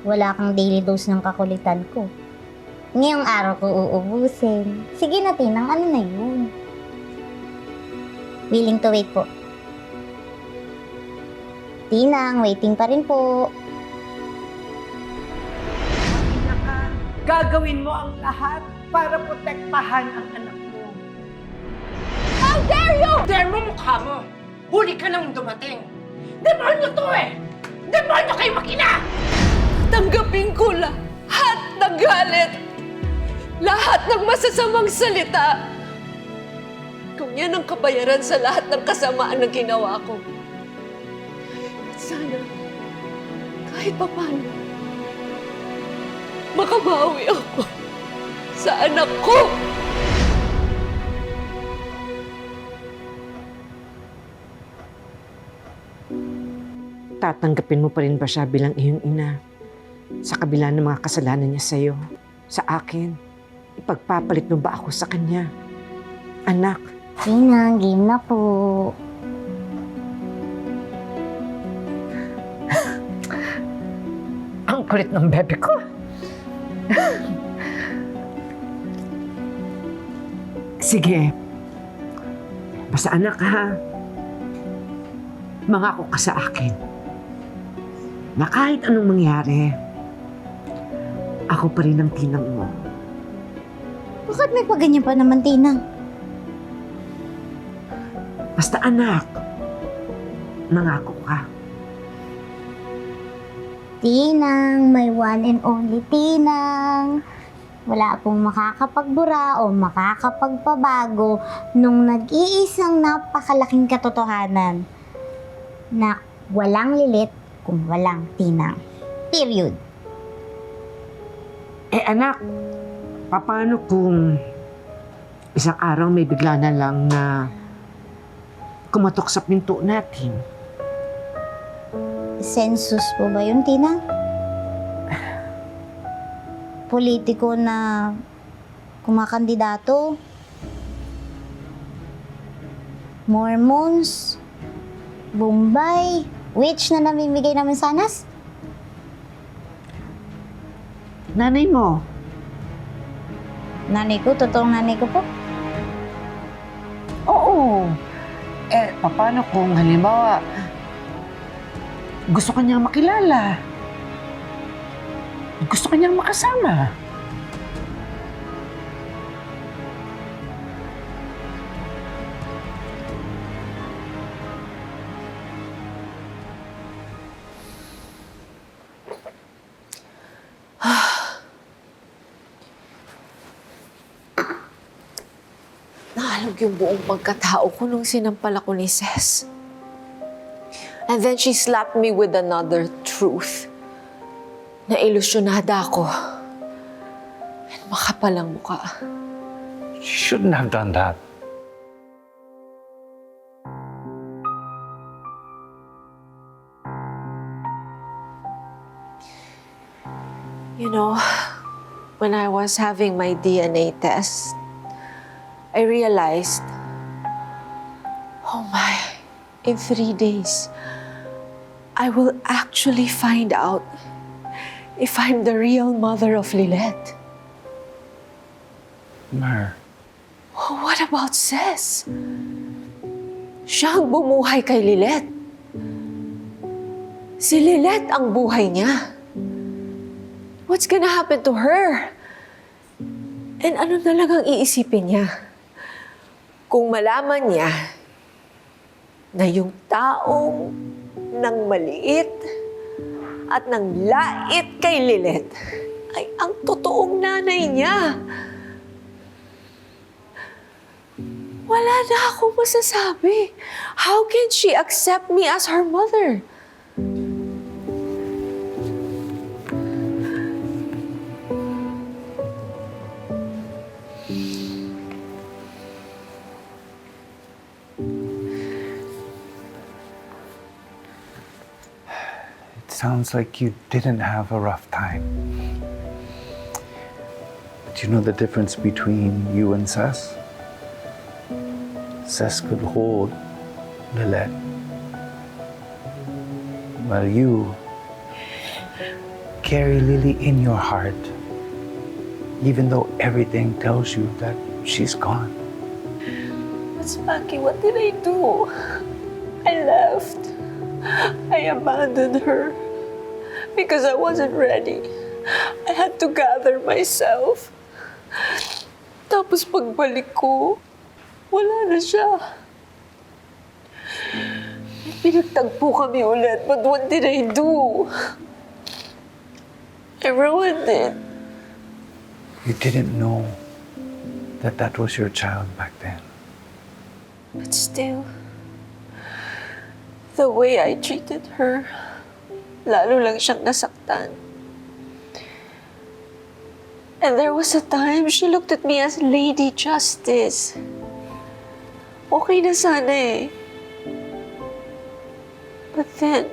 Wala kang daily dose ng kakulitan ko. Ngayong araw ko uubusin. Sige na, Tinang. Ano na yun? Willing to wait po. Tinang, waiting pa rin po. Gagawin mo ang lahat para protektahan ang anak mo. How dare you! Dare mo mukha mo! Huli ka nang dumating! Demonyo to eh! Demonyo kayo makina! Tanggapin ko lahat ng galit. Lahat ng masasamang salita. Kung yan ang kabayaran sa lahat ng kasamaan na ginawa ko. At sana, kahit papaano, makabawi ako sa anak ko. Tatanggapin mo pa rin ba siya bilang iyong ina? Sa kabila ng mga kasalanan niya sa'yo, sa akin, ipagpapalit mo ba ako sa kanya? Anak. Tinang, game na po. Ang kulit ng bebe ko. Sige. Basta anak ha. Mangako ka sa akin na kahit anong mangyari, ako pa rin ang Tinang mo. Bakit may paganyan pa naman, Tinang? Basta anak, mangako ka. Tinang, my one and only Tinang. Wala pong makakapagbura o makakapagpabago nung nag-iisang napakalaking katotohanan na walang lilit kung walang Tinang. Period. Anak, paano kung isang araw may bigla na lang na kumatok sa pinto natin? census po ba yun, Tina? Politiko na kumakandidato? Mormons? Bombay? Witch na namimigay namin sanas? Nanay mo? Nanay ko? Totoong nanay ko po? Oo. Paano kung halimbawa gusto kanyang makilala? Gusto kanyang makasama? Naalog yung buong pagkatao ko nung sinampal ako ni Ces. And then she slapped me with another truth. Na ilusyonada ako. And makapal ang mukha. She shouldn't have done that. You know, when I was having my DNA test, I realized, oh my, in 3 days, I will actually find out if I'm the real mother of Lilette. Mar, Oh, what about Ces? Siya ang bumuhay kay Lilette. Si Lilette ang buhay niya. What's gonna happen to her? And ano na lang ang iisipin niya? Kung malaman niya na yung taong nang maliit at nang lait kay Lilette ay ang totoong nanay niya. Wala na akong masasabi. How can she accept me as her mother? sounds like you didn't have a rough time. But you know the difference between you and Ces? Ces could hold Lilette, while you carry Lily in your heart, even though everything tells you that she's gone. But Spanky, what did I do? I left. I abandoned her because I wasn't ready. I had to gather myself. Tapos pagbalik ko, wala na siya. Pinagtagpo kami ulit, but what did I do? I ruined it. You didn't know that that was your child back then. But still, the way I treated her, lalo lang siyang nasaktan. And there was a time she looked at me as Lady Justice. Okay na sana eh. But then,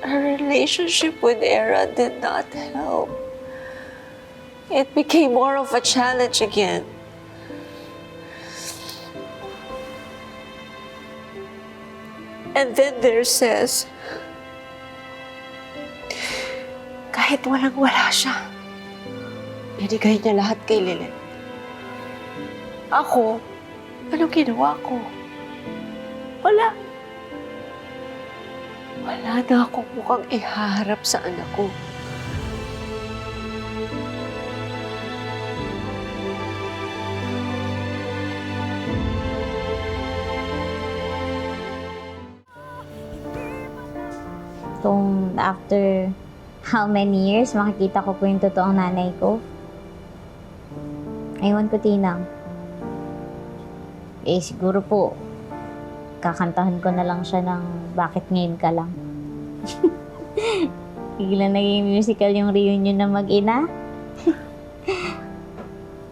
her relationship with Era did not help. It became more of a challenge again. And then there says, kahit walang-wala siya, binigay niya lahat kay Lilette. Ako, anong ginawa ko? Wala. Wala na akong mukhang ihaharap sa anak ko. Kung after how many years, makikita ko po yung totoong nanay ko. Aywan ko, Tinang. Siguro po, kakantahan ko na lang siya ng Bakit Ngayon Ka Lang. Biglang naging musical yung reunion na mag-ina.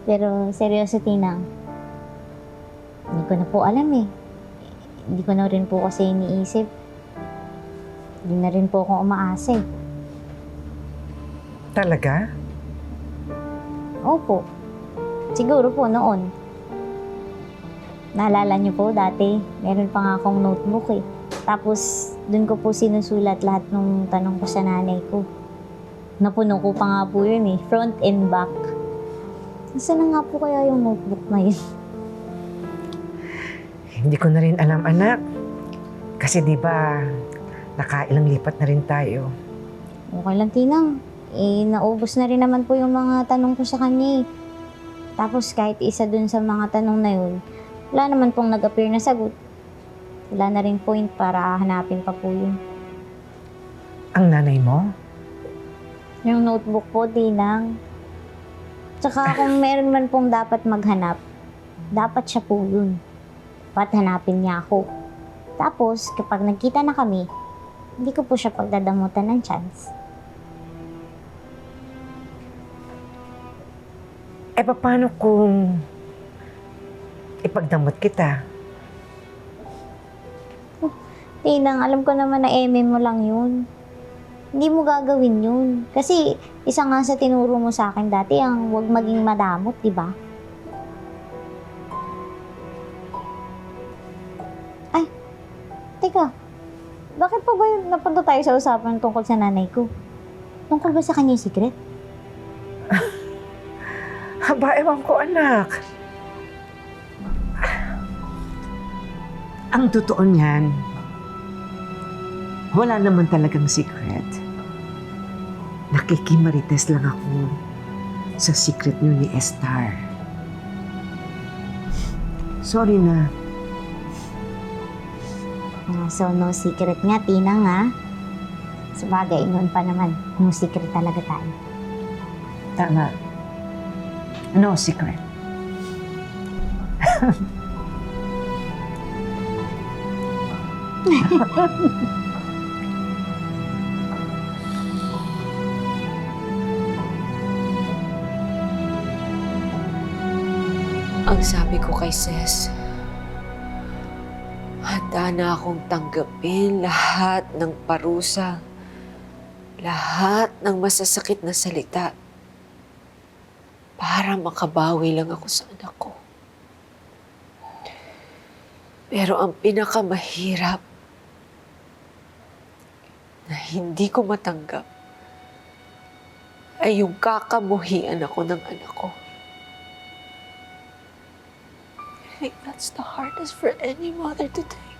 Pero seryoso, Tinang. Hindi ko na po alam eh. Hindi ko na rin po kasi iniisip. Hindi na rin po ako umaasa eh. Talaga? Opo. Siguro po noon. Naalala niyo po dati, meron pa nga akong notebook eh. Tapos, dun ko po sinusulat lahat ng tanong ko sa nanay ko. Napuno ko pa nga po yun eh, front and back. Nasaan na nga po kaya yung notebook na yun? Hindi ko na rin alam, anak. Kasi di ba nakailang lipat na rin tayo. Okay lang, Tinang. Naubos na rin naman po yung mga tanong ko sa kanya eh. Tapos kahit isa dun sa mga tanong na yun, wala naman pong nag-appear na sagot. Wala na rin point para hanapin pa po yun. Ang nanay mo? Yung notebook po, Tinang. Tsaka kung meron man pong dapat maghanap, dapat siya po yun. Dapat hanapin niya ako. Tapos, kapag nagkita na kami, hindi ko po siya pagdadamutan ng chance. Eh, paano kung ipagdamot kita? Tinang, alam ko naman na eme mo lang yun. Hindi mo gagawin yun. Kasi isa nga sa tinuro mo sa akin dati ang huwag maging madamot, di ba? Ay, teka. Bakit pa ba yung napunta tayo sa usapan tungkol sa nanay ko? Tungkol ba sa kanya yung secret? Haba, ewan ko, anak. Ang totoo niyan, wala naman talagang secret. Nakikimarites lang ako sa secret niyo ni Estar. Sorry na. So, no secret nga, Tinang, ha? Sabagay, noon pa naman, no secret talaga tayo. Tama. No secret. Ang sabi ko kay Ses, handa na akong tanggapin lahat ng parusa, lahat ng masasakit na salita para makabawi lang ako sa anak ko. Pero ang pinakamahirap na hindi ko matanggap ay yung kakamuhian ako ng anak ko. I think that's the hardest for any mother to take.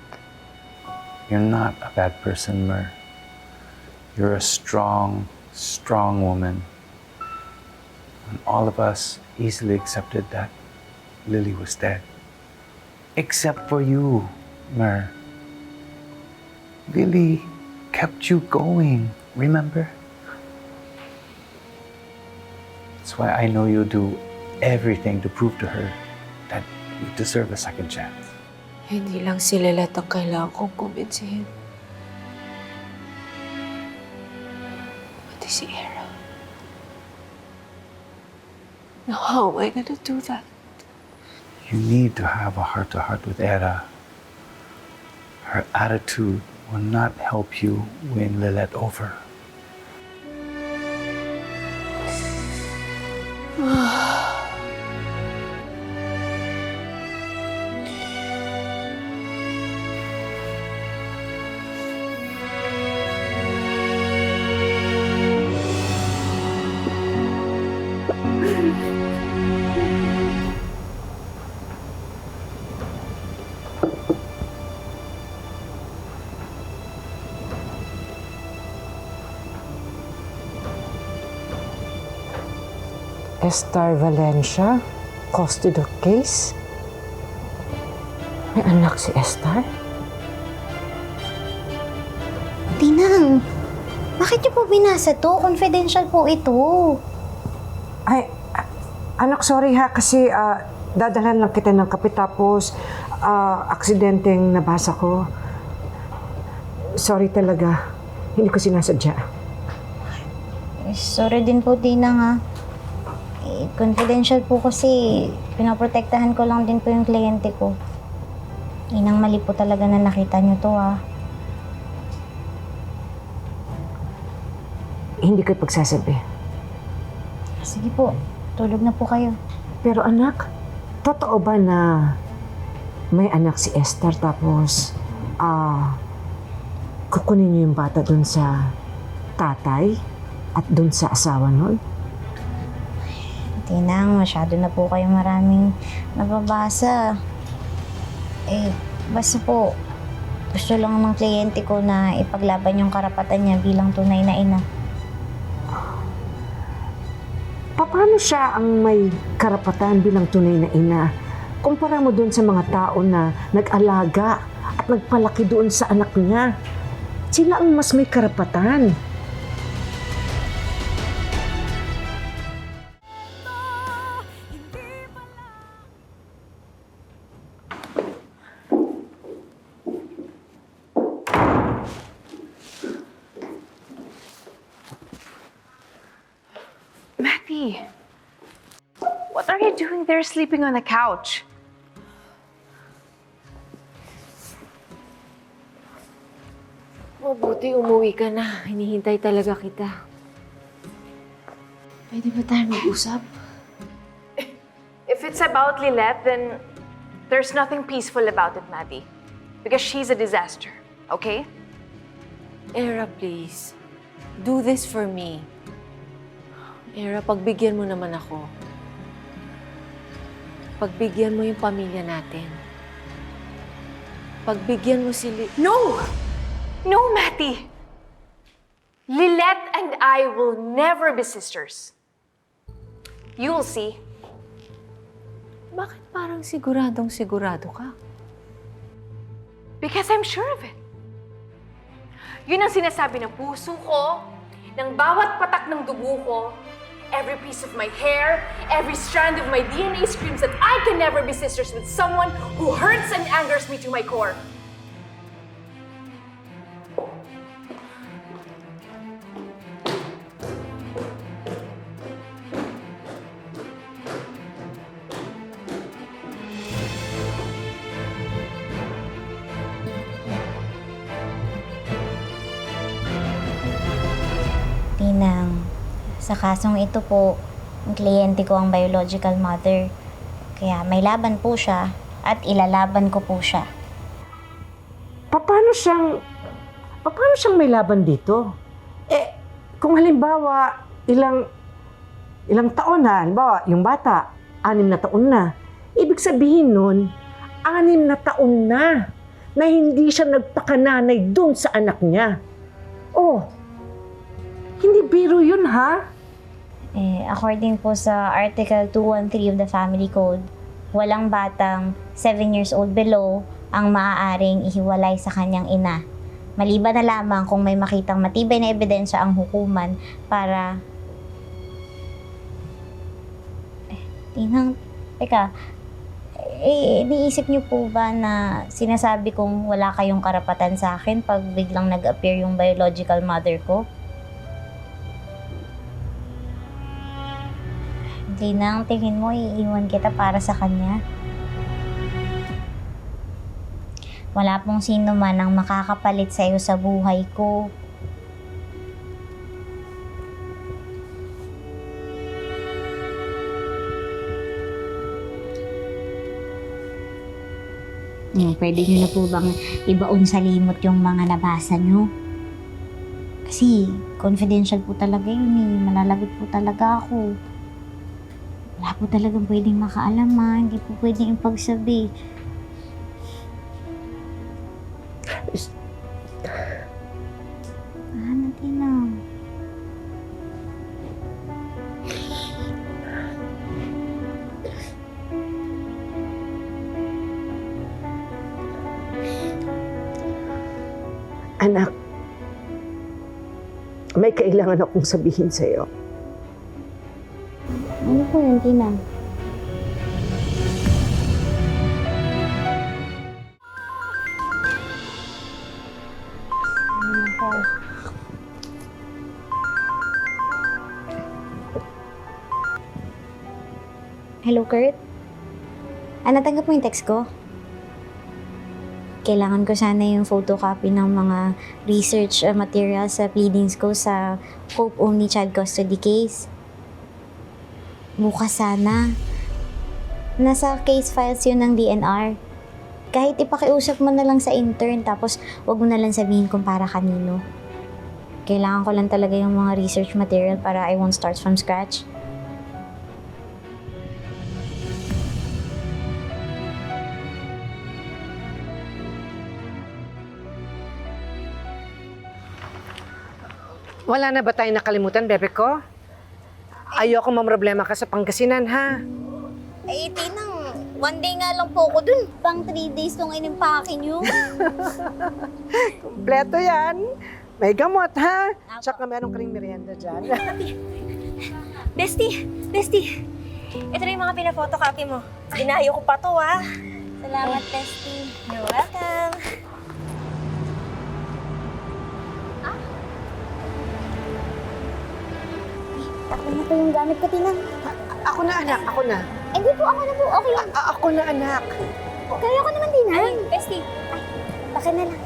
You're not a bad person, Mer. You're a strong, strong woman. And all of us easily accepted that Lily was dead. Except for you, Mer. Lily kept you going, remember? That's why I know you'll do everything to prove to her that you deserve a second chance. Hindi lang si Lilet ang kailangan kong kumbinsihin. Pati si Era. Now, how am I gonna do that? You need to have a heart-to-heart with Era. Her attitude will not help you win Lilette over. Estar Valencia, custody case? May anak si Estar? Tinang, bakit niyo po binasa to? Confidential po ito. Ay, anak, sorry ha, kasi dadalhan lang kita ng kape tapos aksidenteng nabasa ko. Sorry talaga, hindi ko sinasadya. Sorry din po, Tinang, ha. Confidential po kasi pinaprotektahan ko lang din po yung kliyente ko. Inang mali po talaga na nakita niyo to, ha. hindi ko pagsasabi. Sige po, tulog na po kayo. Pero anak, totoo ba na may anak si Esther tapos kukunin niyo yung bata dun sa tatay at dun sa asawa nun? Tinang, masyado na po kayo maraming nababasa. Basta po, gusto lang ng kliyente ko na ipaglaban yung karapatan niya bilang tunay na ina. Paano siya ang may karapatan bilang tunay na ina? Kumpara mo doon sa mga tao na nag-alaga at nagpalaki doon sa anak niya. Sila ang mas may karapatan. Matty, what are you doing there sleeping on the couch? Mabuti umuwi ka na. Hinihintay talaga kita. Pwede ba tayo mag-usap? If it's about Lilette, then there's nothing peaceful about it, Matty. Because she's a disaster, okay? Era, please. Do this for me. Era, pagbigyan mo naman ako. Pagbigyan mo yung pamilya natin. Pagbigyan mo si No! No, Matty! Lilette and I will never be sisters. You'll see. Bakit parang siguradong-sigurado ka? Because I'm sure of it. Yun ang sinasabi ng puso ko, ng bawat patak ng dugo ko, every piece of my hair, every strand of my DNA screams that I can never be sisters with someone who hurts and angers me to my core. Tinang, sa kasong ito po, ang kliyente ko ang biological mother. Kaya may laban po siya at ilalaban ko po siya. Paano siyang may laban dito? Kung halimbawa, ilang taon na, halimbawa, yung bata, 6 na taon na, ibig sabihin nun, 6 na taon na hindi siya nagpakananay dun sa anak niya. Hindi biro yun, ha? According po sa Article 213 of the Family Code, walang batang 7 years old below ang maaaring ihiwalay sa kanyang ina. Maliban na lamang kung may makitang matibay na ebidensya ang hukuman para... Tinang, teka, iniisip niyo po ba na sinasabi kong wala kayong karapatan sa akin pag biglang nag-appear yung biological mother ko? Tinang, tingin mo, iiwan kita para sa kanya? Wala pong sino man ang makakapalit sa iyo sa buhay ko. Pwede niyo na po bang ibaon sa limot yung mga nabasa niyo? Kasi confidential po talaga yun eh. Malalagot po talaga ako. Wala po talagang pwedeng makaalaman. Hindi po pwedeng ipagsabi. Ano, Tinang? Anak, may kailangan akong sabihin sa'yo. Ano po yun, Tinang? Ano po? Hello, Kurt? Natanggap mo yung text ko? kailangan ko sana yung photocopy ng mga research materials sa pleadings ko sa Hope Only Child Custody case. Bukas sana. Nasa case files yun ng DNR. Kahit ipakiusap mo na lang sa intern, tapos wag mo na lang sabihin kung para kanino. Kailangan ko lang talaga yung mga research material para I won't start from scratch. Wala na ba tayo nakalimutan, bebe ko? Ayoko mamroblema ka sa Pangasinan, ha? Eh, Tinang, one day nga lang po ako dun. Pang 3 days nung inimpake nyo. Kompleto yan. May gamot, ha? Tsaka meron ka ring merienda dyan. Bestie! Ito na yung mga pinapotocopy mo. Inayo ko pa to, ha? Salamat, Bestie. You're welcome. Ako na po yung gamit ko, Tinang. Ako na, anak. Ako na. Hindi po, ako na po. Okay lang. Ako na, anak. Kaya ko naman, Tinang. Ay, Bestie. Ay, baka na lang.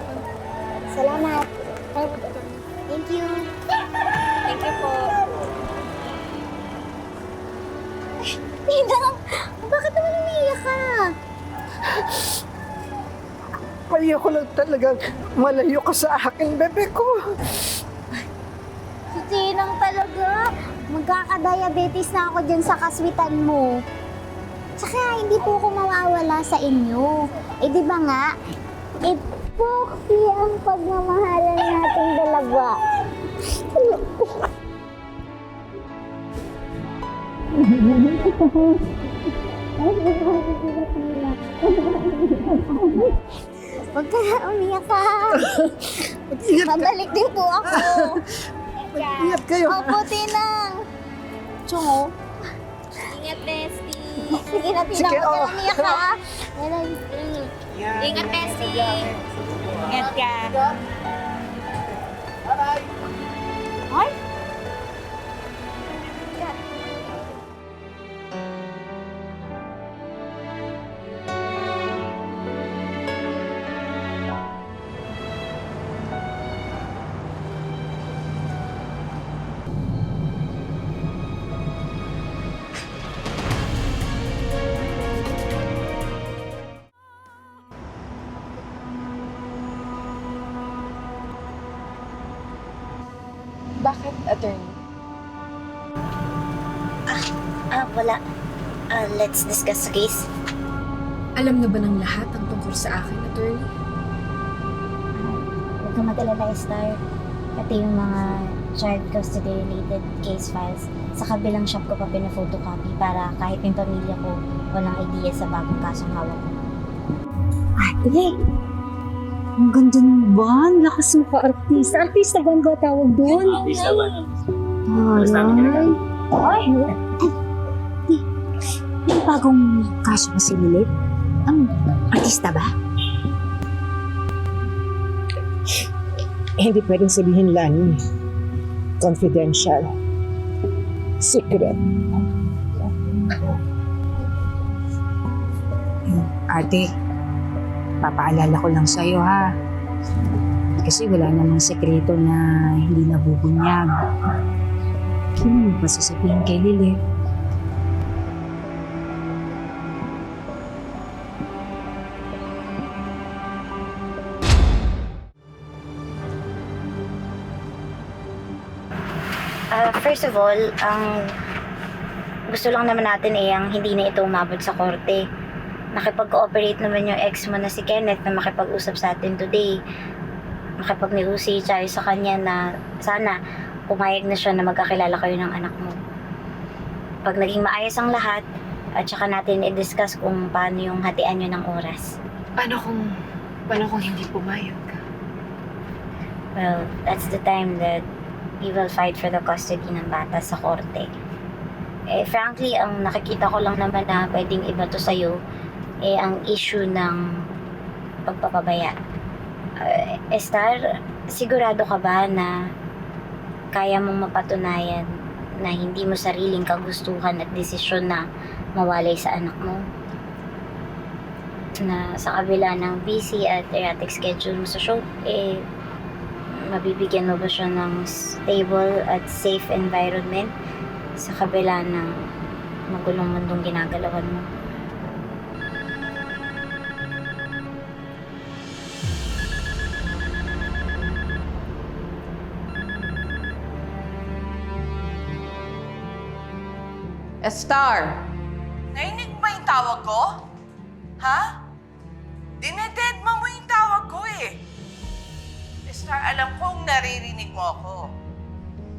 Salamat. Thank you. Thank you po. Tinang, bakit naman umiiyak ka? Ayoko lang talagang malayo ka sa akin, bebe ko. Si Tinang talaga. Magkaka-diabetes na ako dyan sa kaswitan mo. Tsaka hindi po ako mawawala sa inyo. Eh di ba nga, epoxy ang pagmamahalan nating dalawa. Huwag ka na umiyak ka. Babalik din po ako. Ingat kayo. Opo, Tinang. Chongo. Ingat, Bestie. Sige na, Tinang. Huwag ka na umiyak ka. Ingat, Bestie. Ingat ka. Bye-bye. Ay? Bakit, attorney? Wala. Let's discuss the case. Alam na ba ng lahat ang tungkol sa akin, attorney? Huwag ka mag-alala, Star. Pati yung mga child custody-related case files, sa kabilang shop ko pa pina-photocopy para kahit yung pamilya ko walang idea sa bagong kasong hawak ko. Ate, ang ganda ng ba? Lakas mo ka, artista. Artista ba ang tawag doon? Artista ba? Alay. Ay! Yung bagong kaso ba si Lilith? Ang artista ba? Hindi pwedeng sabihin, Lani. Confidential. Secret. Ate, papaalala ko lang sa'yo ha. Kasi wala namang sekreto na hindi nabubunyag. Kino mo pa sasabihin kay Lilith? First of all, ang gusto lang naman natin ang hindi na ito umabot sa korte. Nakipag-cooperate naman yung ex mo na si Kenneth na makipag-usap sa atin today. Makipag-negotiate tayo sa kanya na sana pumayag na siya na magkakilala kayo ng anak mo. Pag naging maayos ang lahat, at saka natin i-discuss kung paano yung hatian nyo ng oras. Paano kung hindi pumayag ka? Well, that's the time that we will fight for the custody ng bata sa korte. Frankly, ang nakikita ko lang naman na pwedeng iba to sa'yo, ang issue ng pagpapabaya. Star, sigurado ka ba na kaya mong mapatunayan na hindi mo sariling kagustuhan at desisyon na mawalay sa anak mo? na sa kabila ng busy at erratic schedule mo sa show, mabibigyan mo ba siya ng stable at safe environment sa kabila ng magulong mundong ginagalawan mo? Star, narinig ba yung tawag ko? Ha? Dinededma mo yung tawag ko eh. Star, alam kong naririnig mo ako.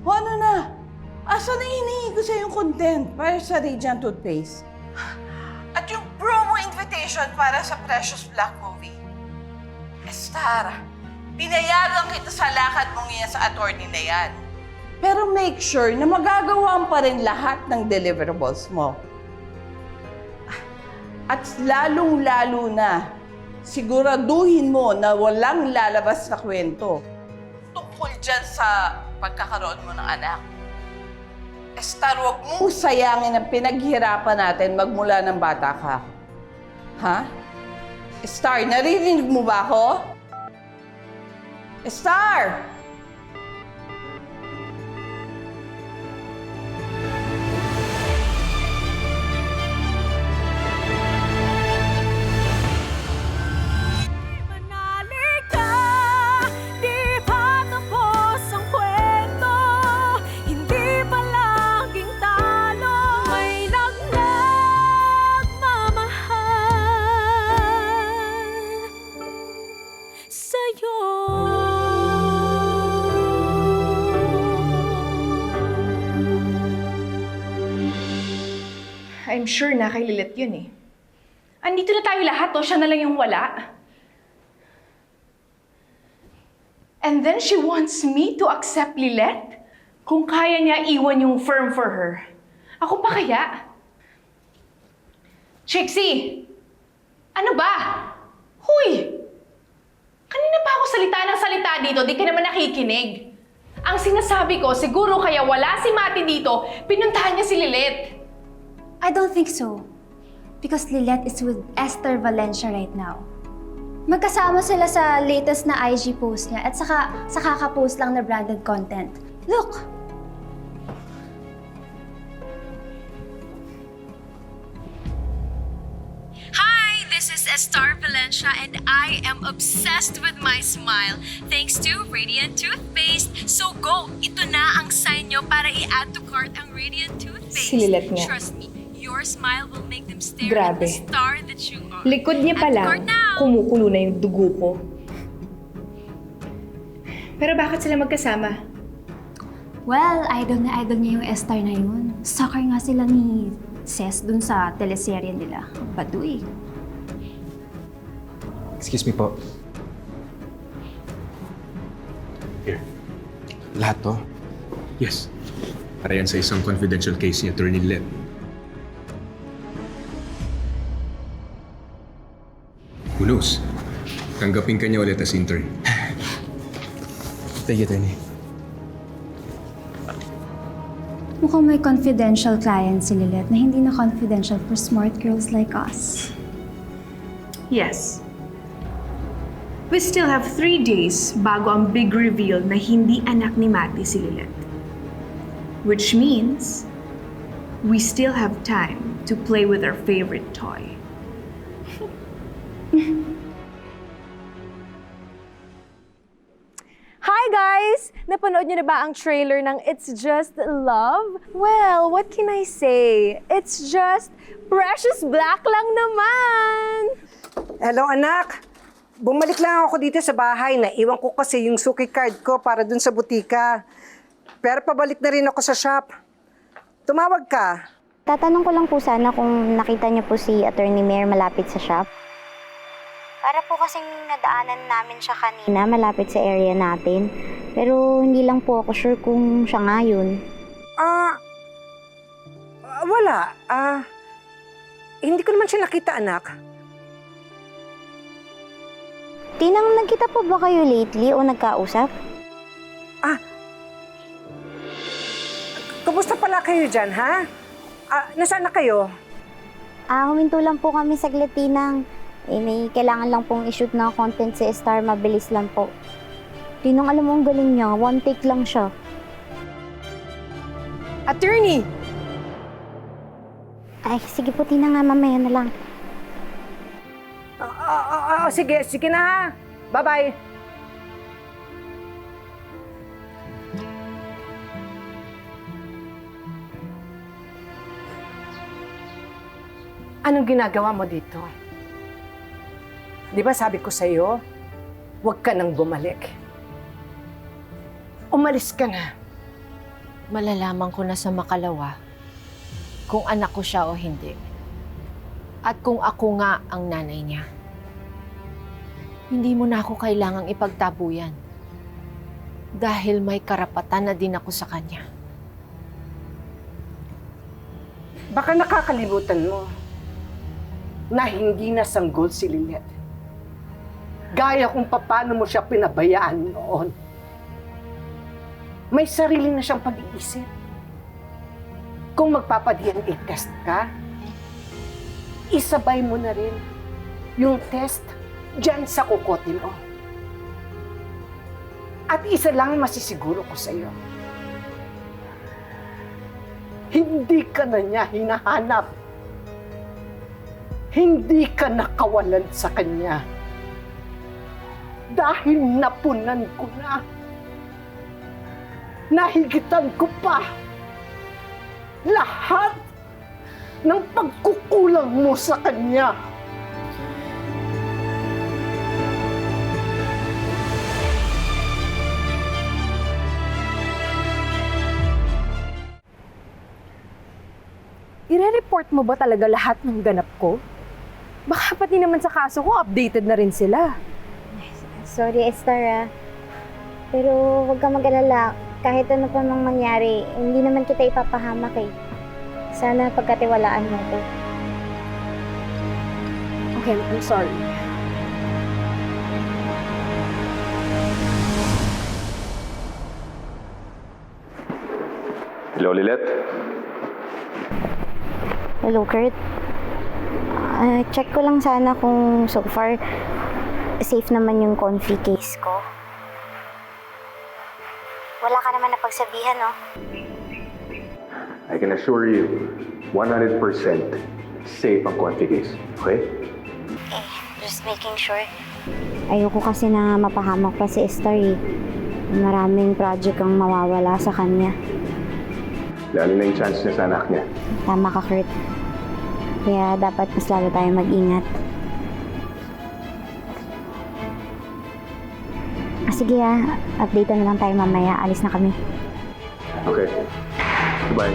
O ano na? Asa na hinihingi ko sa yung content para sa Radiant Toothpaste? At yung promo invitation para sa Precious Black Movie. Star, pinayagan kita sa lakad mong yan sa attorney na yan. Pero make sure na magagawa pa rin lahat ng deliverables mo. At lalong-lalo na, siguraduhin mo na walang lalabas na kwento tungkol dyan sa pagkakaroon mo ng anak. Star, huwag mong sayangin ang pinaghirapan natin magmula ng bata ka. Ha? Star, naririnig mo ba ako? Star! I'm sure na kay Lilith yun eh. Andito na tayo lahat, siya na lang yung wala. And then she wants me to accept Lilith? Kung kaya niya iwan yung firm for her. Ako pa kaya? Trixie! Ano ba? Huy! Kanina pa ako salita ng salita dito, di ka naman nakikinig. Ang sinasabi ko, siguro kaya wala si Mati dito, pinuntahan niya si Lilith. I don't think so. Because Lilith is with Esther Valencia right now. Magkasama sila sa latest na IG post niya at saka sa kaka-post lang na branded content. Look! Hi, this is Esther Valencia and I am obsessed with my smile thanks to Radiant Toothpaste. So go! Ito na ang sign nyo para i-add to cart ang Radiant Toothpaste. Si Lilith nga. Trust me, your smile will make them stare Grabe. at the star that you are. Likod niya pa Add to cart lang, now. kumukulo na yung dugo ko. Pero bakit sila magkasama? Well, idol na idol niya yung Esther na yun. Soccer nga sila ni Ces dun sa teleserye nila. Baduy. Excuse me po. Here. Lahat to? Yes. Para yan sa isang confidential case ni Attorney Lilith. Who knows? Tanggapin ka niya ulit as intern. Thank you, Attorney. Mukhang may confidential client si Lilith na hindi na confidential for smart girls like us. Yes. We still have 3 days bago ang big reveal na hindi anak ni Mati si Lilith. Which means, we still have time to play with our favorite toy. Hi guys! Napanood niyo na ba ang trailer ng It's Just Love? Well, what can I say? It's just precious black lang naman! Hello, anak. Bumalik lang ako dito sa bahay. Naiwan ko kasi yung suki card ko para dun sa butika. Pero pabalik na rin ako sa shop. Tumawag ka. Tatanong ko lang po sana kung nakita niyo po si Attorney Mayor malapit sa shop. Para po kasing nadaanan namin siya kanina malapit sa area natin. Pero hindi lang po ako sure kung siya nga yun. Wala. Hindi ko naman siya nakita, anak. Tinang, nagkita po ba kayo lately o nagkausap? Kumusta pala kayo dyan, ha? Nasaan na kayo? Huminto lang po kami saglit, Tinang. may kailangan lang pong i-shoot na content si Star, mabilis lang po. Tinong alam mo ang galing niya, one take lang siya. Attorney! Ay, sige po, Tina nga, mamaya na lang. Sige na ha. Bye-bye. Anong ginagawa mo dito? Di ba sabi ko sa'yo, huwag ka nang bumalik. Umalis ka na. Malalaman ko na sa makalawa kung anak ko siya o hindi. At kung ako nga ang nanay niya. Hindi mo na ako kailangang ipagtabuyan. Dahil may karapatan na din ako sa kanya. Baka nakakalimutan mo na hindi na sanggol si Lynette. Gaya kung paano mo siya pinabayaan noon. May sarili na siyang pag-iisip. Kung magpapa-DNA test ka, isabay mo na rin yung test dyan sa kukote mo. At isa lang masisiguro ko sa'yo. Hindi ka na niya hinahanap. Hindi ka nakawalan sa kanya. Dahil napunan ko na. Nahigitan ko pa lahat ng pagkukulang mo sa kanya. Ire-report mo ba talaga lahat ng ganap ko? Baka pati naman sa kaso ko, updated na rin sila. Sorry, Star, pero huwag ka mag-alala. Kahit ano pa mang mangyari, hindi naman kita ipapahamak eh. Sana pagkatiwalaan mo ko. Okay, I'm sorry. Hello, Lilette? Hello, Kurt. Check ko lang sana kung so far safe naman yung confi case ko. Wala ka naman napagsabihan, no? I can assure you, 100% safe ang confi case. Okay? Just making sure. Ayoko kasi na mapahamak pa si Star eh. Maraming project ang mawawala sa kanya. Lalo na yung chance niya sa anak niya. Tama ka, Kurt. Kaya dapat mas lalo tayo mag-ingat. Sige update na lang tayo mamaya. Alis na kami. Okay. Goodbye.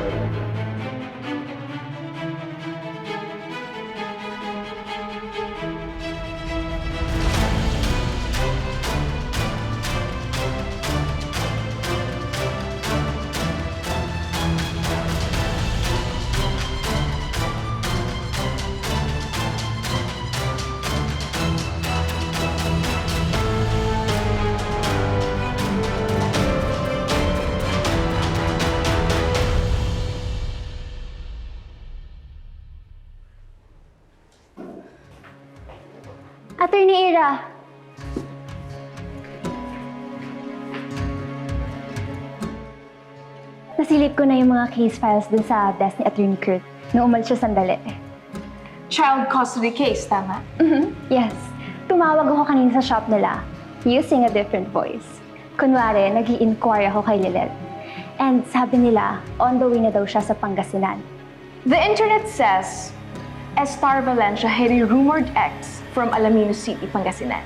Attorney Ira. Nasilip ko na yung mga case files dun sa desk ni Attorney Kurt nung umalis siya sandali. Child custody case, tama? Yes. Tumawag ako kanina sa shop nila using a different voice. Kunwari, nag-i-inquire ako kay Lilith. And sabi nila, on the way na daw siya sa Pangasinan. The internet says Star Valencia had a rumored ex from Alaminos City, Pangasinan.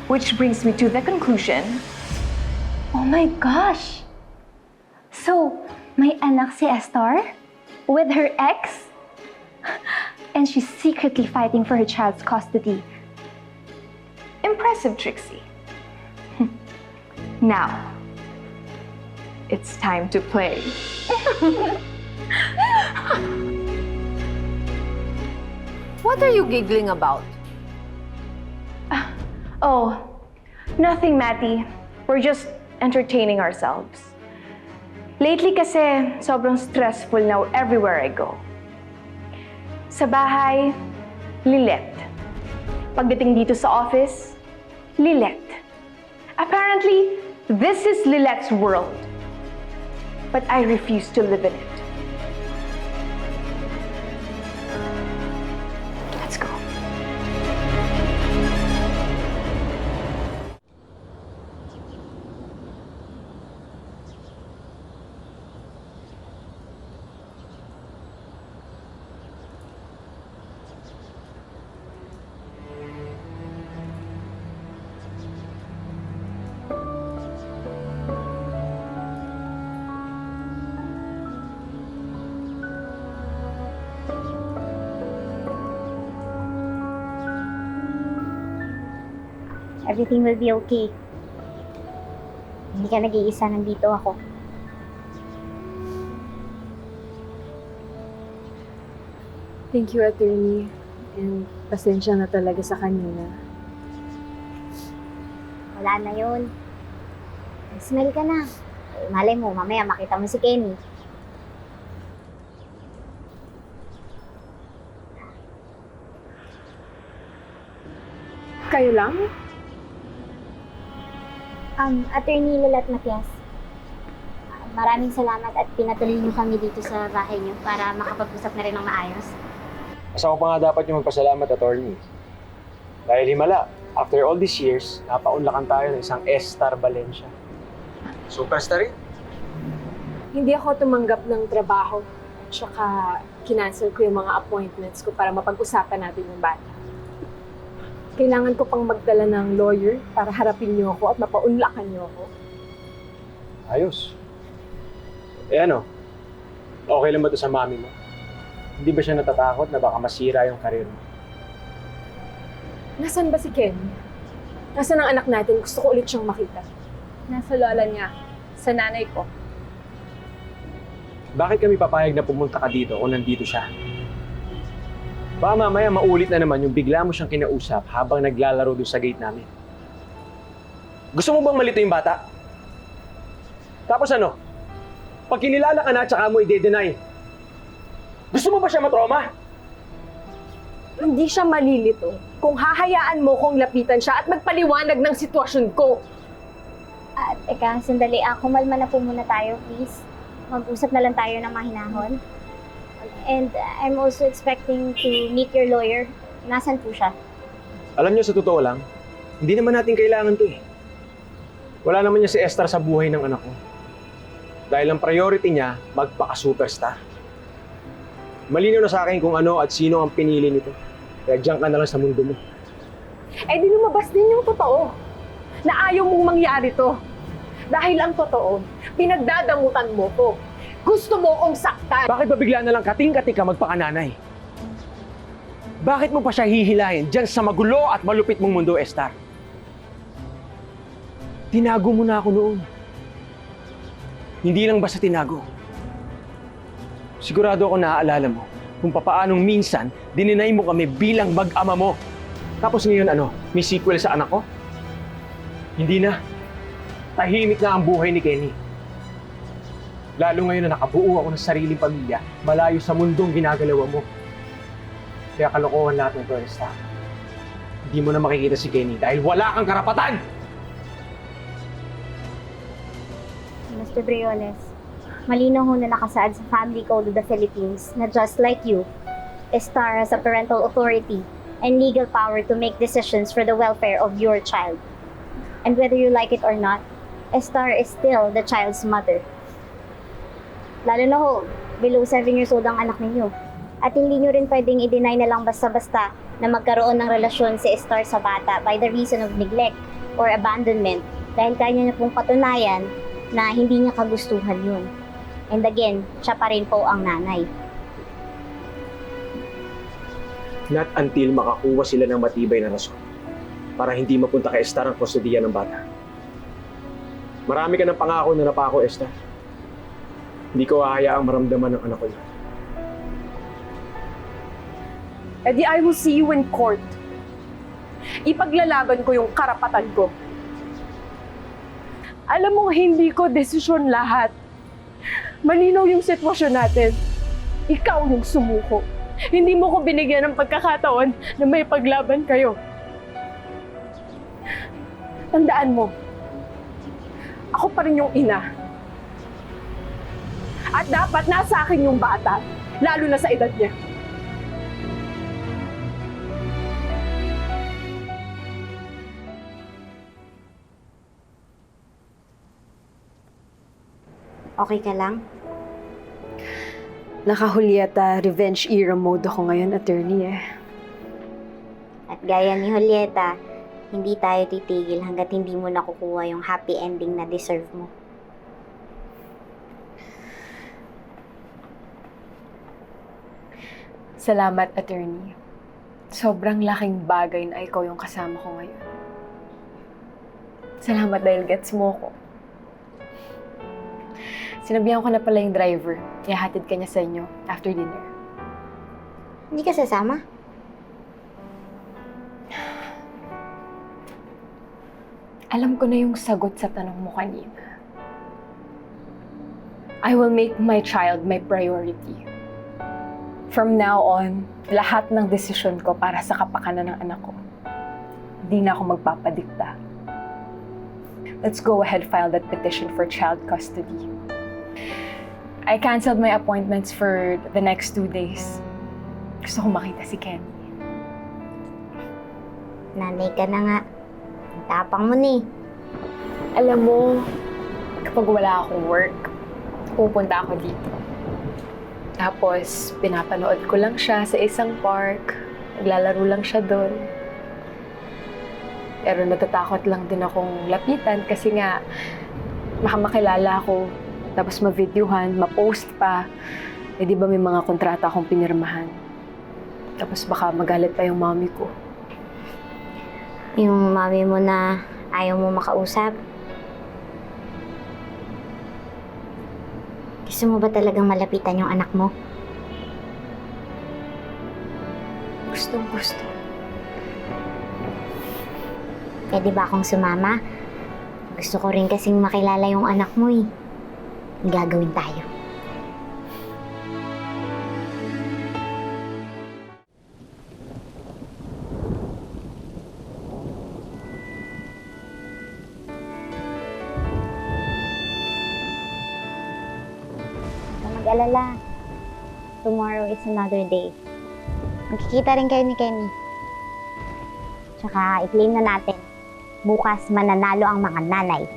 Which brings me to the conclusion, Oh my gosh! So, may anak si Star? With her ex? And she's secretly fighting for her child's custody. impressive, Trixie. Now, it's time to play. What are you giggling about? Oh, nothing, Matty. We're just entertaining ourselves. Lately kasi, sobrang stressful now everywhere I go. Sa bahay, Lilette. Pagdating dito sa office, Lilette. Apparently, this is Lilette's world. But I refuse to live in it. Let's go. Everything will be okay. Hindi ka nag-iisa, nandito ako. Thank you, attorney. And pasensya na talaga sa kanina. Wala na yun. Smile ka na. Eh, malay mo, mamaya makita mo si Kenny. Kayo lang? Attorney Lilet Matias. Maraming salamat at pinatuloy niyo kami dito sa bahay niyo para makapag-usap na rin ng maayos. Mas ako pa nga dapat yung magpasalamat, attorney. Dahil himala, after all these years, napaunlakan tayo ng isang Star Valencia. Superstar rin. Hindi ako tumanggap ng trabaho. Tsaka kinancel ko yung mga appointments ko para mapag-usapan natin yung bata. Kailangan ko pang magdala ng lawyer para harapin niyo ako at mapaunlakan niyo ako. Ayos. Eh ano? Okay lang ba ito sa mami mo? Hindi ba siya natatakot na baka masira yung karir mo? Nasaan ba si Ken? Nasaan ang anak natin? Gusto ko ulit siyang makita. Nasa lola niya, sa nanay ko. Bakit kami papayag na pumunta ka dito kung nandito siya? Baka mamaya maulit na naman yung bigla mo siyang kinausap habang naglalaro doon sa gate namin. Gusto mo bang malito yung bata? Tapos ano? Pag kinilala ka na at saka mo i-deny. Gusto mo ba siya matroma? Hindi siya malilito kung hahayaan mo kong lapitan siya at magpaliwanag ng sitwasyon ko. Teka, sandali. Kumalma na po muna tayo, please. Mag-usap na lang tayo ng mahinahon. And I'm also expecting to meet your lawyer. Nasaan po siya? Alam niyo, sa totoo lang, hindi naman natin kailangan to eh. Wala naman niya si Esther sa buhay ng anak ko. Dahil ang priority niya, magpaka-superstar. Malinaw na sa akin kung ano at sino ang pinili nito. Kaya diyan ka na lang sa mundo mo. Eh di lumabas din yung totoo. Na ayaw mong mangyari to. Dahil ang totoo, pinagdadamutan mo ko. Gusto mo kong saktan. Bakit ba bigla na lang kating-kating ka magpakananay? Bakit mo pa siya hihilahin dyan sa magulo at malupit mong mundo, Esther? Tinago mo na ako noon. Hindi lang basta tinago. Sigurado ako naaalala mo kung papaanong minsan dininay mo kami bilang mag-ama mo. Tapos ngayon ano, may sequel sa anak ko? Hindi na. Tahimik na ang buhay ni Kenny. Lalo ngayon na nakabuo ako ng sariling pamilya, malayo sa mundong ginagalawa mo. Kaya kalokohan lahat ng ito, Esther. Hindi mo na makikita si Kenny dahil wala kang karapatan! Mr. Briones, malinaw ho na nakasaad sa Family Code of the Philippines na just like you, Star has a parental authority and legal power to make decisions for the welfare of your child. And whether you like it or not, Star is still the child's mother. Lalo na ho, below 7 years old ang anak ninyo. At hindi nyo rin pwedeng i-deny na lang basta-basta na magkaroon ng relasyon si Star sa bata by the reason of neglect or abandonment dahil kanya na pong patunayan na hindi niya kagustuhan yun. And again, siya pa rin po ang nanay. Not until makakuha sila ng matibay na rason para hindi mapunta kay Esther ang kustodiya ng bata. Marami ka ng pangako na napako, Esther. Hindi ko hahayaang maramdaman ng anak ko yan. Edi I will see you in court. Ipaglalaban ko yung karapatan ko. Alam mo, hindi ko desisyon lahat. Malinaw yung sitwasyon natin. Ikaw yung sumuko. Hindi mo ko binigyan ng pagkakataon na may paglaban kayo. Tandaan mo, ako pa rin yung ina. At dapat nasa akin yung bata, lalo na sa edad niya. Okay ka lang? Naka-Julieta revenge era mode ako ngayon, attorney eh. At gaya ni Julieta, hindi tayo titigil hanggat hindi mo nakukuha yung happy ending na deserve mo. Salamat, attorney. Sobrang laking bagay na ikaw yung kasama ko ngayon. Salamat dahil gets mo ko. Sinabihan ko na pala yung driver. Ihahatid ka niya sa inyo after dinner. Hindi ka sasama? Alam ko na yung sagot sa tanong mo kanina. I will make my child my priority. From now on, lahat ng desisyon ko para sa kapakanan ng anak ko. Hindi na ako magpapadikta. Let's go ahead file that petition for child custody. I canceled my appointments for the next 2 days. Gusto ko makita si Kenny. Nanay ka na nga. Ang tapang mo ni. Alam mo, kapag wala akong work, pupunta ako dito. Tapos, pinapanood ko lang siya sa isang park. Naglalaro lang siya doon. Pero natatakot lang din akong lapitan kasi nga, makamakilala ako. Tapos ma-videohan, ma-post pa. Eh di ba may mga kontrata akong pinirmahan. Tapos baka magalit pa yung mami ko. Yung mami mo na ayaw mo makausap. Gusto mo ba talagang malapitan yung anak mo? Gustong gusto. Pwede ba akong sumama? Gusto ko rin kasing makilala yung anak mo eh. May gagawin tayo. Huwag mag-alala. Tomorrow is another day. Magkikita rin kayo ni Kenny. Tsaka i-claim na natin. Bukas mananalo ang mga nanay.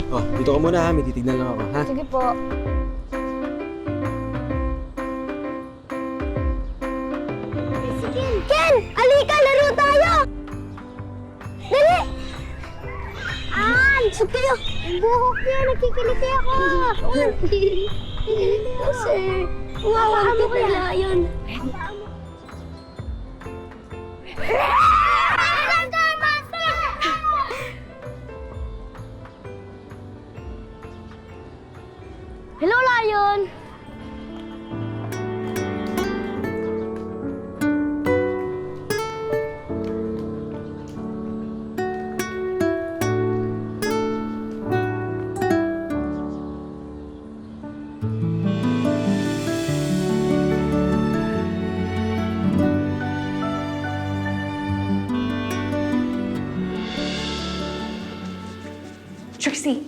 Oh, dito ka muna ha. May titignan lang ako, ha? Sige po. Ken! Alika! Laro tayo! Dali! Sub kayo! Buhok yan! Nagkikiliti ako! Nagkikiliti ako, sir. Uwawan ko kaya yun. Hello, Lion! Trixie,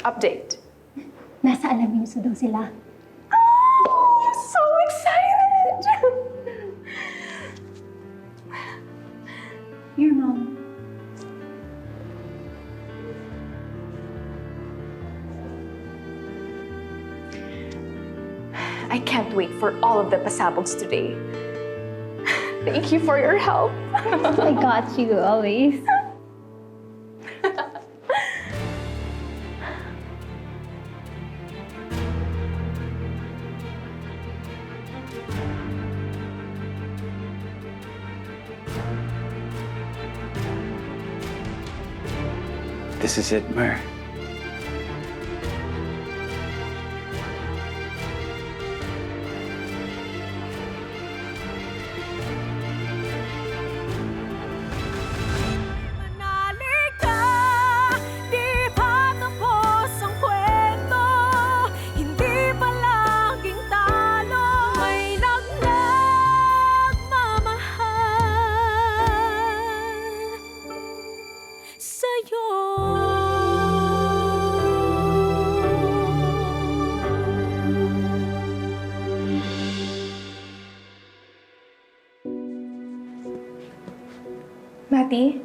update. Nasa Alaminos daw sila. I'm so excited! Your mom. I can't wait for all of the pasabogs today. Thank you for your help. I got you always. This is it, Mer. Matty?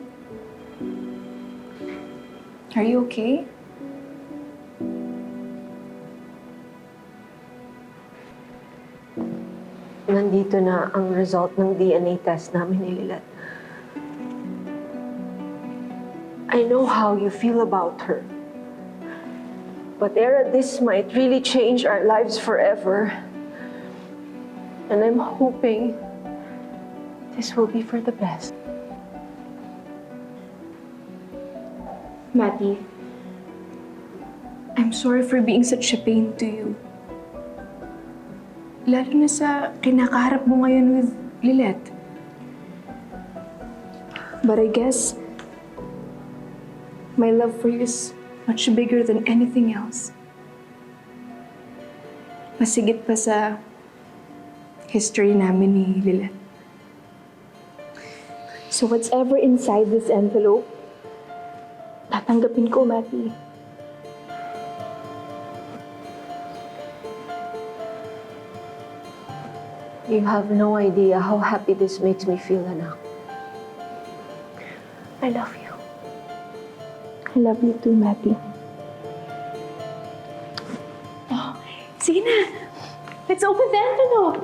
Are you okay? Nandito na ang result ng DNA test namin ni Lilet. I know how you feel about her. But Era, this might really change our lives forever. And I'm hoping this will be for the best. Matty, I'm sorry for being such a pain to you. Lalo na sa kinakaharap mo ngayon with Lilet. But I guess my love for you is much bigger than anything else. Masigit pa sa history namin ni Lilet. So whatever inside this envelope, tatanggapin ko, Matty. You have no idea how happy this makes me feel, anak. I love you. I love you too, Matty. Oh, sige na. Let's open the envelope.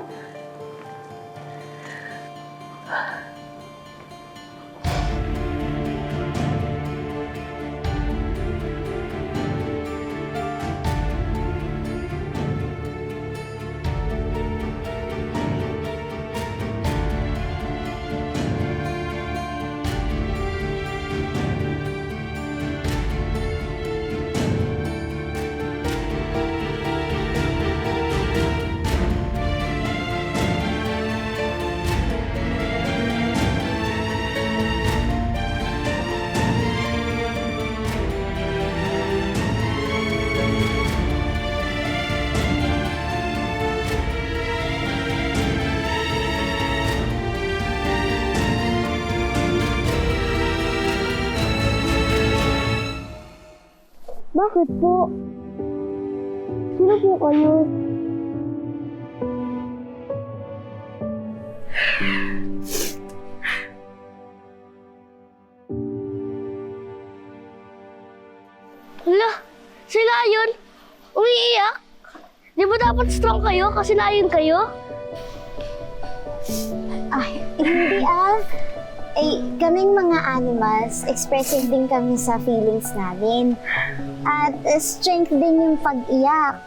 Bakit po? Sino po kayo? Hala, sila yun? Umiiyak? Di ba dapat strong kayo kasi layon kayo? Ay, hindi kaming mga animals, expressive din kami sa feelings namin. At strength din yung pag-iyak.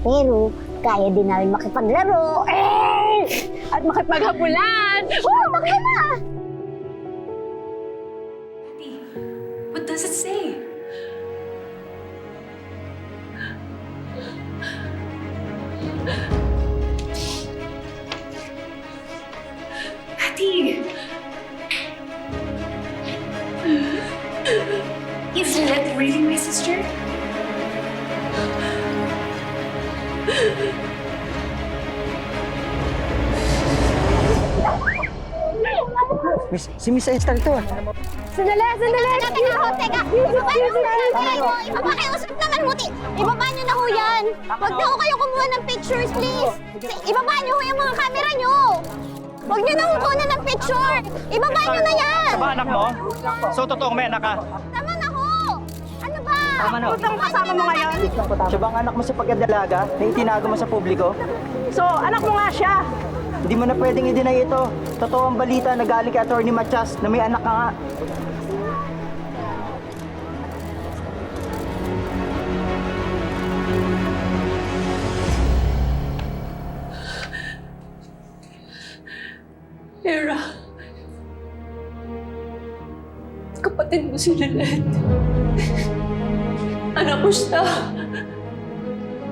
Pero, kaya din namin makipaglaro. At makipaghabulan! Oh, bakit na? What does it say? Matty! Is Lilet really my sister? Si Miss Esther to. Sandali! Teka! Pakiusap naman mo! Ibaba niyo na ho yan! Huwag na ho kayo kumuha ng pictures, please! Ibaba niyo ho yung mga camera niyo! Huwag niyo na ho kunan ng picture! Ibaba niyo na yan! Sa ba anak mo? So, totoong may anak ka? Tama na ho! Ano ba? Tama na ho. Huwag kasama mo ngayon? Siya ba ang anak mo sa pagkadalaga na itinago mo sa publiko? So, anak mo nga siya! Hindi mo na pwedeng i-deny ito. Totoo ang balita na galing kay Atty. Matias na may anak ka nga. Era, kapatid mo si Lynette. Anak ko siya.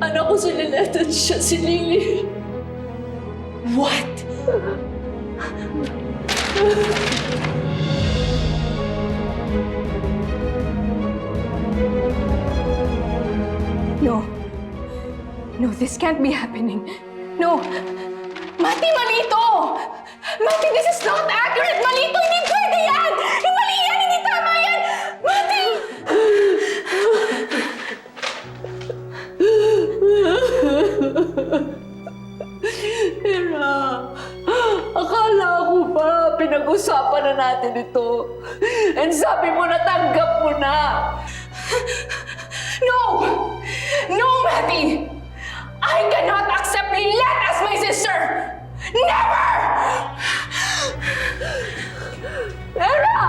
Anak ko si Lynette at siya si Lily. What? No. No, this can't be happening. No. Mati, mali ito! Mati, this is not accurate! Mali ito! Hindi pwede yan! Mali yan! Hindi tama yan! Mati! Era, akala ko ba pinag-usapan na natin ito? And sabi mo natanggap mo na. No! No, Mati! I cannot accept Lynette as my sister! Never! Era!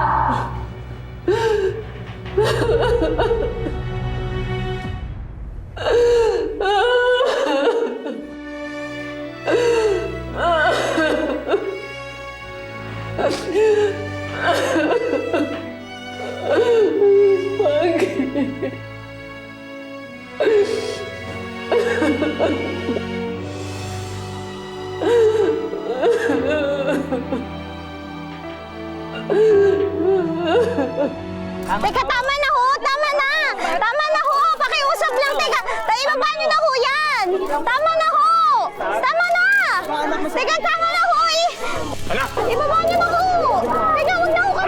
Teka, tama na ho! Tama na! Tama na ho! Pakiusap lang! Teka, ibaba niyo na ho yan! Tama na ho! Tama na! Teka, tama na ho! Ibaba niyo na ho! Teka, huwag na ho ka!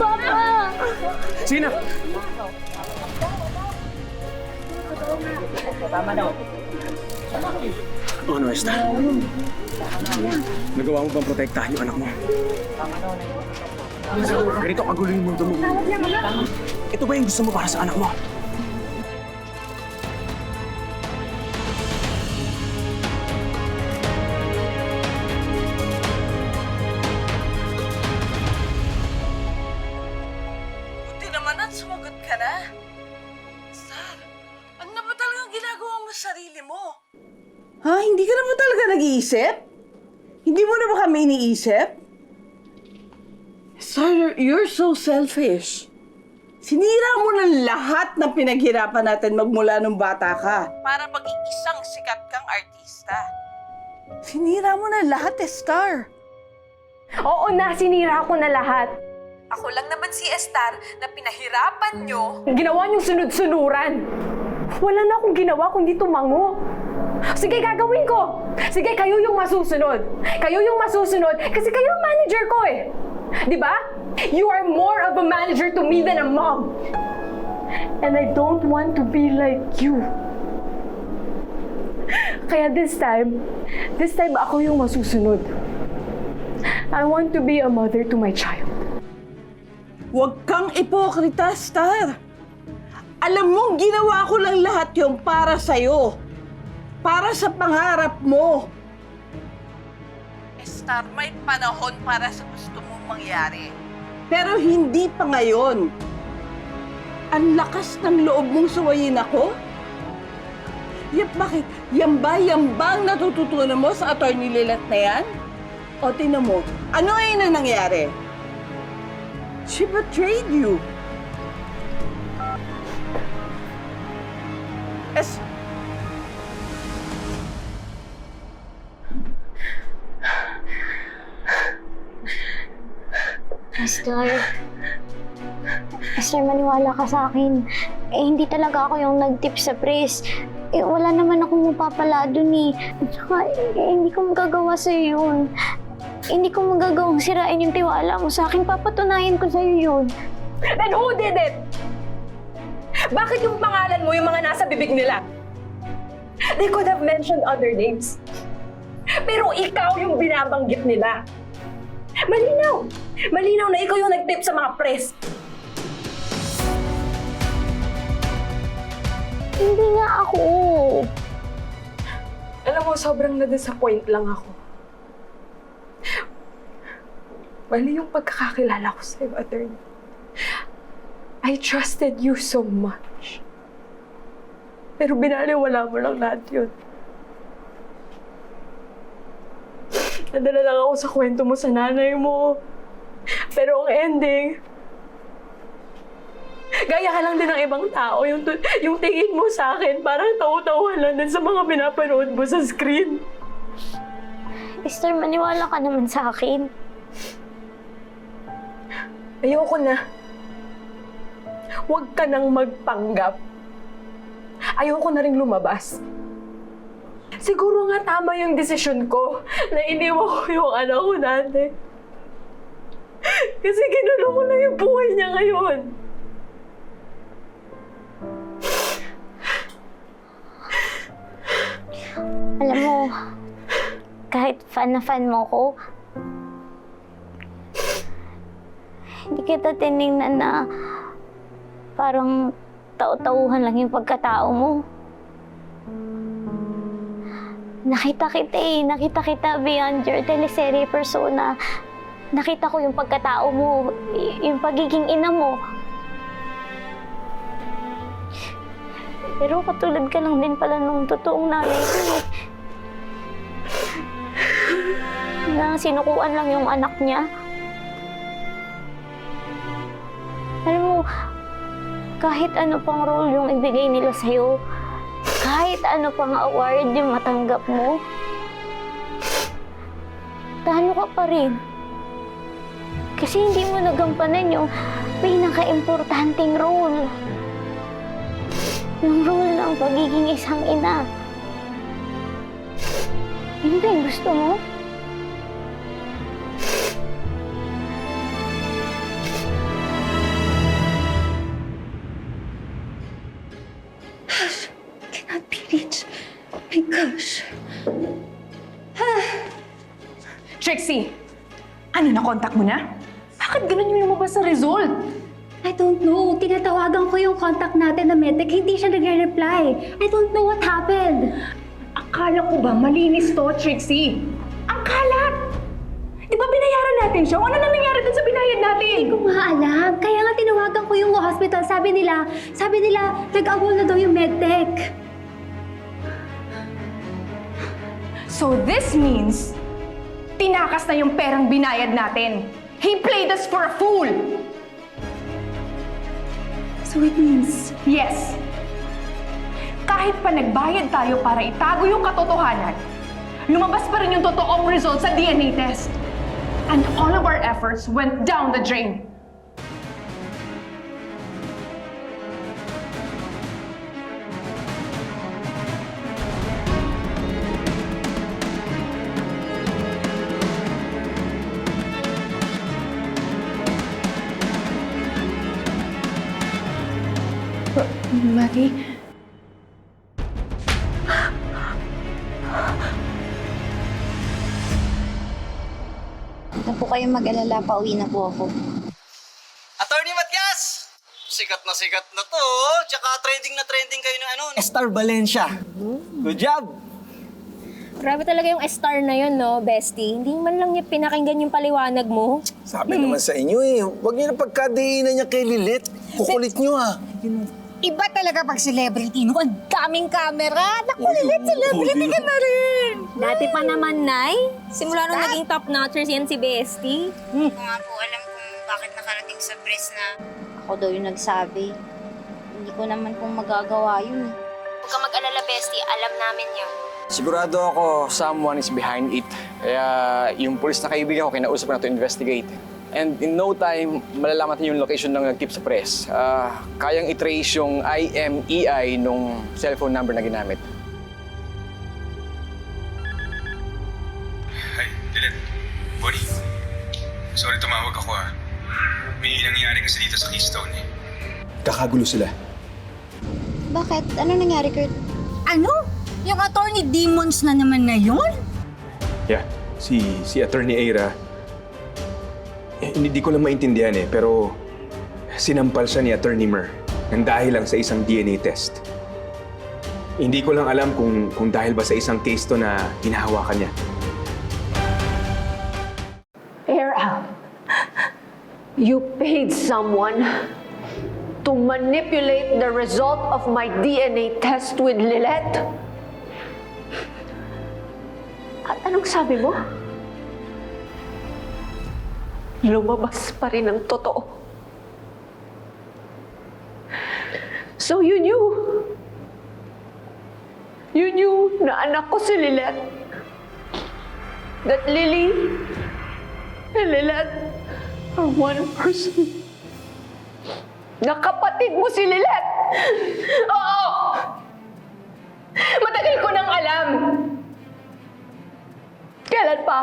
Papa! Sina? O ano, Esther? Nagawa mo bang protektahan yung anak mo? Ganito kagulo yung mundo mo. Ito ba yung gusto mo para sa anak mo? Buti naman at sumagot ka na. Star, ano na ba talagang ginagawa mo sa sarili mo? Ha? Hindi ka na ba talaga nag-iisip? Hindi mo na ba kami iniisip? Star, you're so selfish. Sinira mo ng lahat ng pinaghirapan natin magmula nung bata ka. Para maging isang sikat kang artista. Sinira mo na lahat, Star. Oo na, sinira ko na lahat. Ako lang naman si Estar na pinahirapan nyo. Ginawa niyong sunod-sunuran. Wala na akong ginawa kundi tumango. Sige, gagawin ko. Sige, kayo yung masusunod. Kayo yung masusunod kasi kayo ang manager ko eh. Di ba? You are more of a manager to me than a mom. And I don't want to be like you. Kaya this time ako yung masusunod. I want to be a mother to my child. Huwag kang ipokrita, Star. Alam mo, ginawa ko lang lahat yung para sa'yo. Para sa pangarap mo. Star, may panahon para sa gusto mong mangyari. Pero hindi pa ngayon. Ang lakas ng loob mong suwayin ako? Bakit? Yan ba ang natututunan mo sa Atty. Lynette na yan? O tinan mo, ano ay na nangyari? She betrayed you. Esther, maniwala ka sa akin. Hindi talaga ako yung nag-tip sa press. Wala naman akong mapapala dun eh. At saka, hindi ko magagawa sa'yo yun. Hindi ko magagawang sirain yung tiwala mo sa akin. Papatunayan ko sa'yo yun. And who did it? Bakit yung pangalan mo yung mga nasa bibig nila? They could have mentioned other names. Pero ikaw yung binabanggit nila. Malinaw! Malinaw na ikaw yung nag-tip sa mga press. Hindi nga ako. Alam mo, sobrang na-disappoint lang ako. Mali yung pagkakakilala ko sa'yo, attorney. I trusted you so much. Pero binaliwala mo lang lahat yun. Nadala lang ako sa kwento mo sa nanay mo. Pero ang ending, gaya ka lang din ng ibang tao. Yung tingin mo sa akin, parang tawa-tawa lang din sa mga pinapanood mo sa screen. Esther, maniwala ka naman sa akin. Ayoko na. Huwag ka nang magpanggap. Ayoko na rin lumabas. Siguro nga tama yung desisyon ko na iniwan ko yung anak ko dati. Kasi ginulo ko lang yung buhay niya ngayon. Alam mo, kahit fan na fan mo ko, hindi kita tinignan na parang tau-tauhan lang yung pagkatao mo. Nakita kita beyond your teleserye persona. Nakita ko yung pagkatao mo, yung pagiging ina mo. Pero katulad ka lang din pala nung totoong nanay ko. Na sinukuan lang yung anak niya. Alam mo, kahit ano pang role yung ibigay nila sa'yo, kahit ano pang award yung matanggap mo, talo ka pa rin. Kasi hindi mo nagampanan yung pinaka-importanting role. Yung role ng pagiging isang ina. Yun ba yung gusto mo? Cannot be reached. Oh my gosh. Trixie, ano na-contact mo na? Bakit ganun yung lumabas sa result? I don't know. Tinatawagan ko yung contact natin na medic. Hindi siya nagre-reply. I don't know what happened. Akala ko ba malinis to, Trixie? Ang kalat! Di ba binayaran natin siya? Ano na nangyari dun sa binayad natin? Hindi ko nga alam. Kaya nga tinawagan ko yung hospital. Sabi nila, nag-awol na daw yung medtech. So this means, tinakas na yung perang binayad natin. He played us for a fool! So it means... Yes. Kahit pa nagbayad tayo para itago yung katotohanan, lumabas pa rin yung totoong result sa DNA test. And all of our efforts went down the drain. Mari? Huwag na po kayong mag-alala, pauwi na po ako. Attorney Matias! Sikat na to. Tsaka trending na trending kayo ng ano. Star Valencia. Good job! Grabe talaga yung star na yun, no, bestie? Hindi man lang niya pinakinggan yung paliwanag mo. Sabi naman sa inyo eh, huwag niyo na pagkadiinan niya kay Lilit. Kukulit niyo ah. Iba talaga pag celebrity, no? Ang daming camera. Naku, Lilit, celebrity ka na rin. Dati pa naman, Nay. Simula nung naging top notchers yan si bestie. Hindi ko nga po alam kung bakit nakarating sa press na ako daw yung nagsabi. Hindi ko naman pong magagawa yun eh. Huwag ka mag-alala, bestie. Alam namin yan. Sigurado ako someone is behind it. Kaya yung police na kaibigan ko, kinausap ko na to investigate. And in no time, malalaman natin yung location ng nag-tip sa press. Kayang i-trace yung IMEI nung cellphone number na ginamit. Hey, Lilit. Buddy. May nangyari kasi dito sa Keystone eh. Kakagulo sila. Bakit? Ano nangyari, Kurt? Ano? Yung attorney demons na naman ngayon? Yeah, si Attorney Eira, hindi ko lang maintindihan eh, pero sinampal siya ni Attorney Mer nang dahil lang sa isang DNA test. Hindi ko lang alam kung dahil ba sa isang case to na hinahawakan niya. Eira, you paid someone to manipulate the result of my DNA test with Lilette? At anong sabi mo? Lumabas pa rin ang totoo. So you knew na anak ko si Lilette. That Lily and Lilette are one person. Na kapatid mo si Lilette! Oo! Matagal ko nang alam. Kailan pa?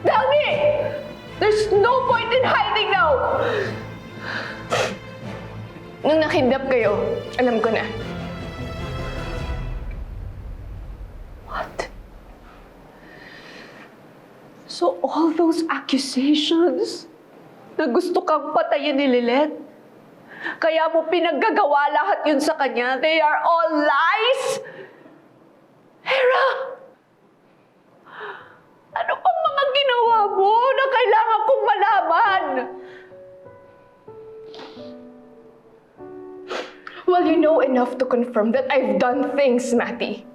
Tell me! There's no point in hiding now! Nung nakidnap kayo, alam ko na. What? So all those accusations na gusto kang patayin ni Lilette, kaya mo pinaggagawa lahat yun sa kanya, they are all lies? Eira! Ano pang mga ginawa mo na kailangan kong malaman? Well, you know enough to confirm that I've done things, Matty.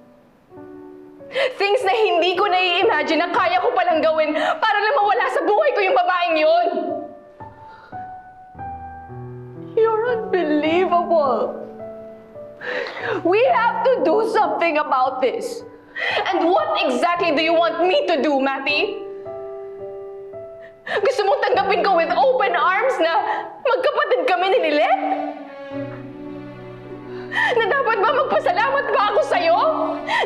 Things na hindi ko nai-imagine na kaya ko palang gawin para lang mawala sa buhay ko yung babaeng yun. You're unbelievable. We have to do something about this. And what exactly do you want me to do, Matty? Gusto mong tanggapin ko with open arms na magkapatid kami ni Lilette? Na dapat ba magpasalamat pa ako sa'yo?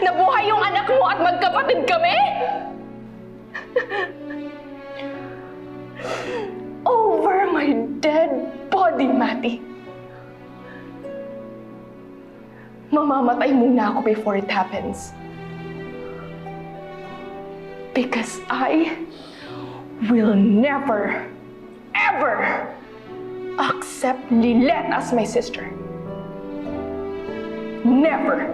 Na buhay yung anak mo at magkapatid kami? Over my dead body, Matty. Mamamatay muna ako before it happens. Because I will never, ever accept Lilette as my sister. Never.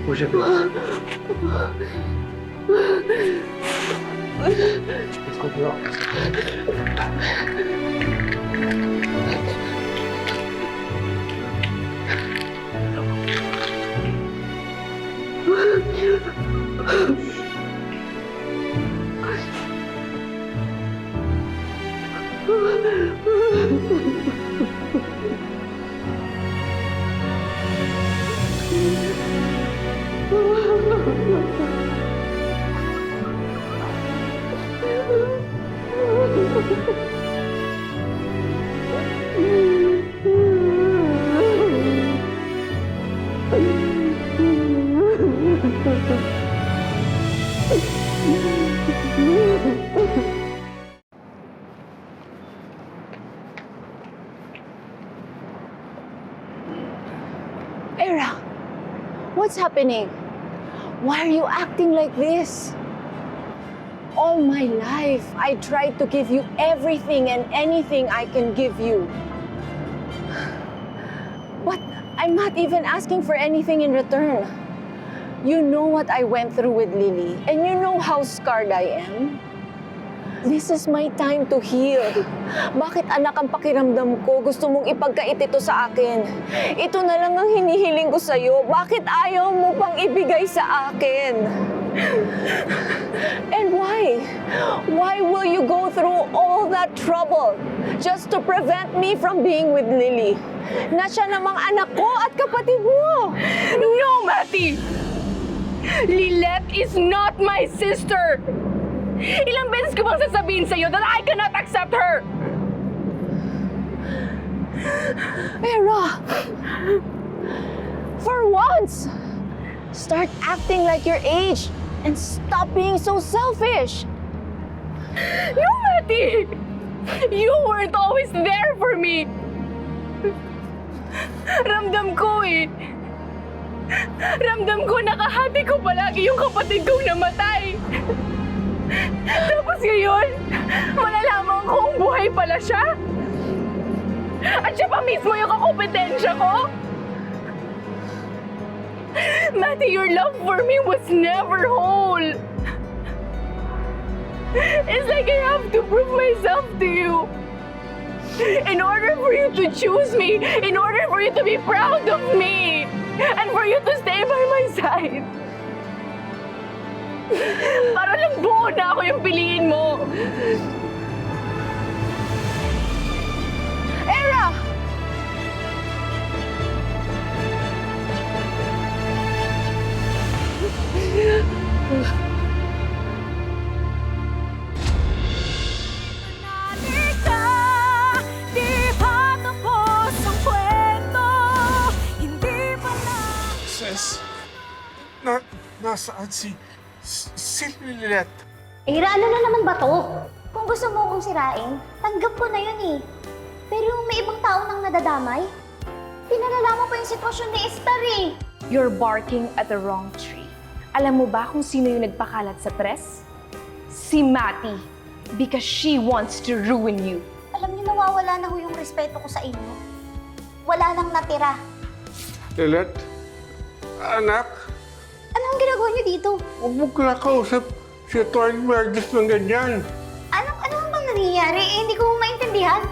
Push it. Let's go, bro. Eira, what's happening? Why are you acting like this? All my life, I tried to give you everything and anything I can give you. But I'm not even asking for anything in return. You know what I went through with Lily, and you know how scarred I am. This is my time to heal. Bakit anak ang pakiramdam ko? Gusto mong ipagkait ito sa akin. Ito na lang ang hinihiling ko sa'yo. Bakit ayaw mo pang ibigay sa akin? And why? Why will you go through all that trouble just to prevent me from being with Lily? Na siya namang anak ko at kapatid mo. No, Matty! Lilette is not my sister! Ilang beses ko bang sasabihin sa'yo that I cannot accept her? Era! For once, start acting like your age and stop being so selfish. No, Matty! You weren't always there for me. Ramdam ko eh. Ramdam ko nakahati ko palagi yung kapatid kong namatay. Tapos ngayon, malalaman kong buhay pala siya. At siya pa mismo yung kakompetensya ko. Matty, your love for me was never whole. It's like I have to prove myself to you. In order for you to choose me, in order for you to be proud of me, and for you to stay by my side. Para lang buo na ako yung piliin mo. Era! Sis, nasaan si Lilet? Ira, ano na naman ba to? Kung gusto mo akong sirain, tanggap ko na yun eh. Pero may ibang tao nang nadadamay. Pinalalaman pa yung sitwasyon ni Estar eh. You're barking at the wrong tree. Alam mo ba kung sino yung nagpakalat sa press? Si Matty. Because she wants to ruin you. Alam niyo, nawawala na ho yung respeto ko sa inyo. Wala nang natira. Lilet? Anak? Anong ginagawa niyo dito? Huwag mo kinakausap si Atty. Meredith ng ganyan. Ano bang nangyayari? Eh, hindi ko maintindihan.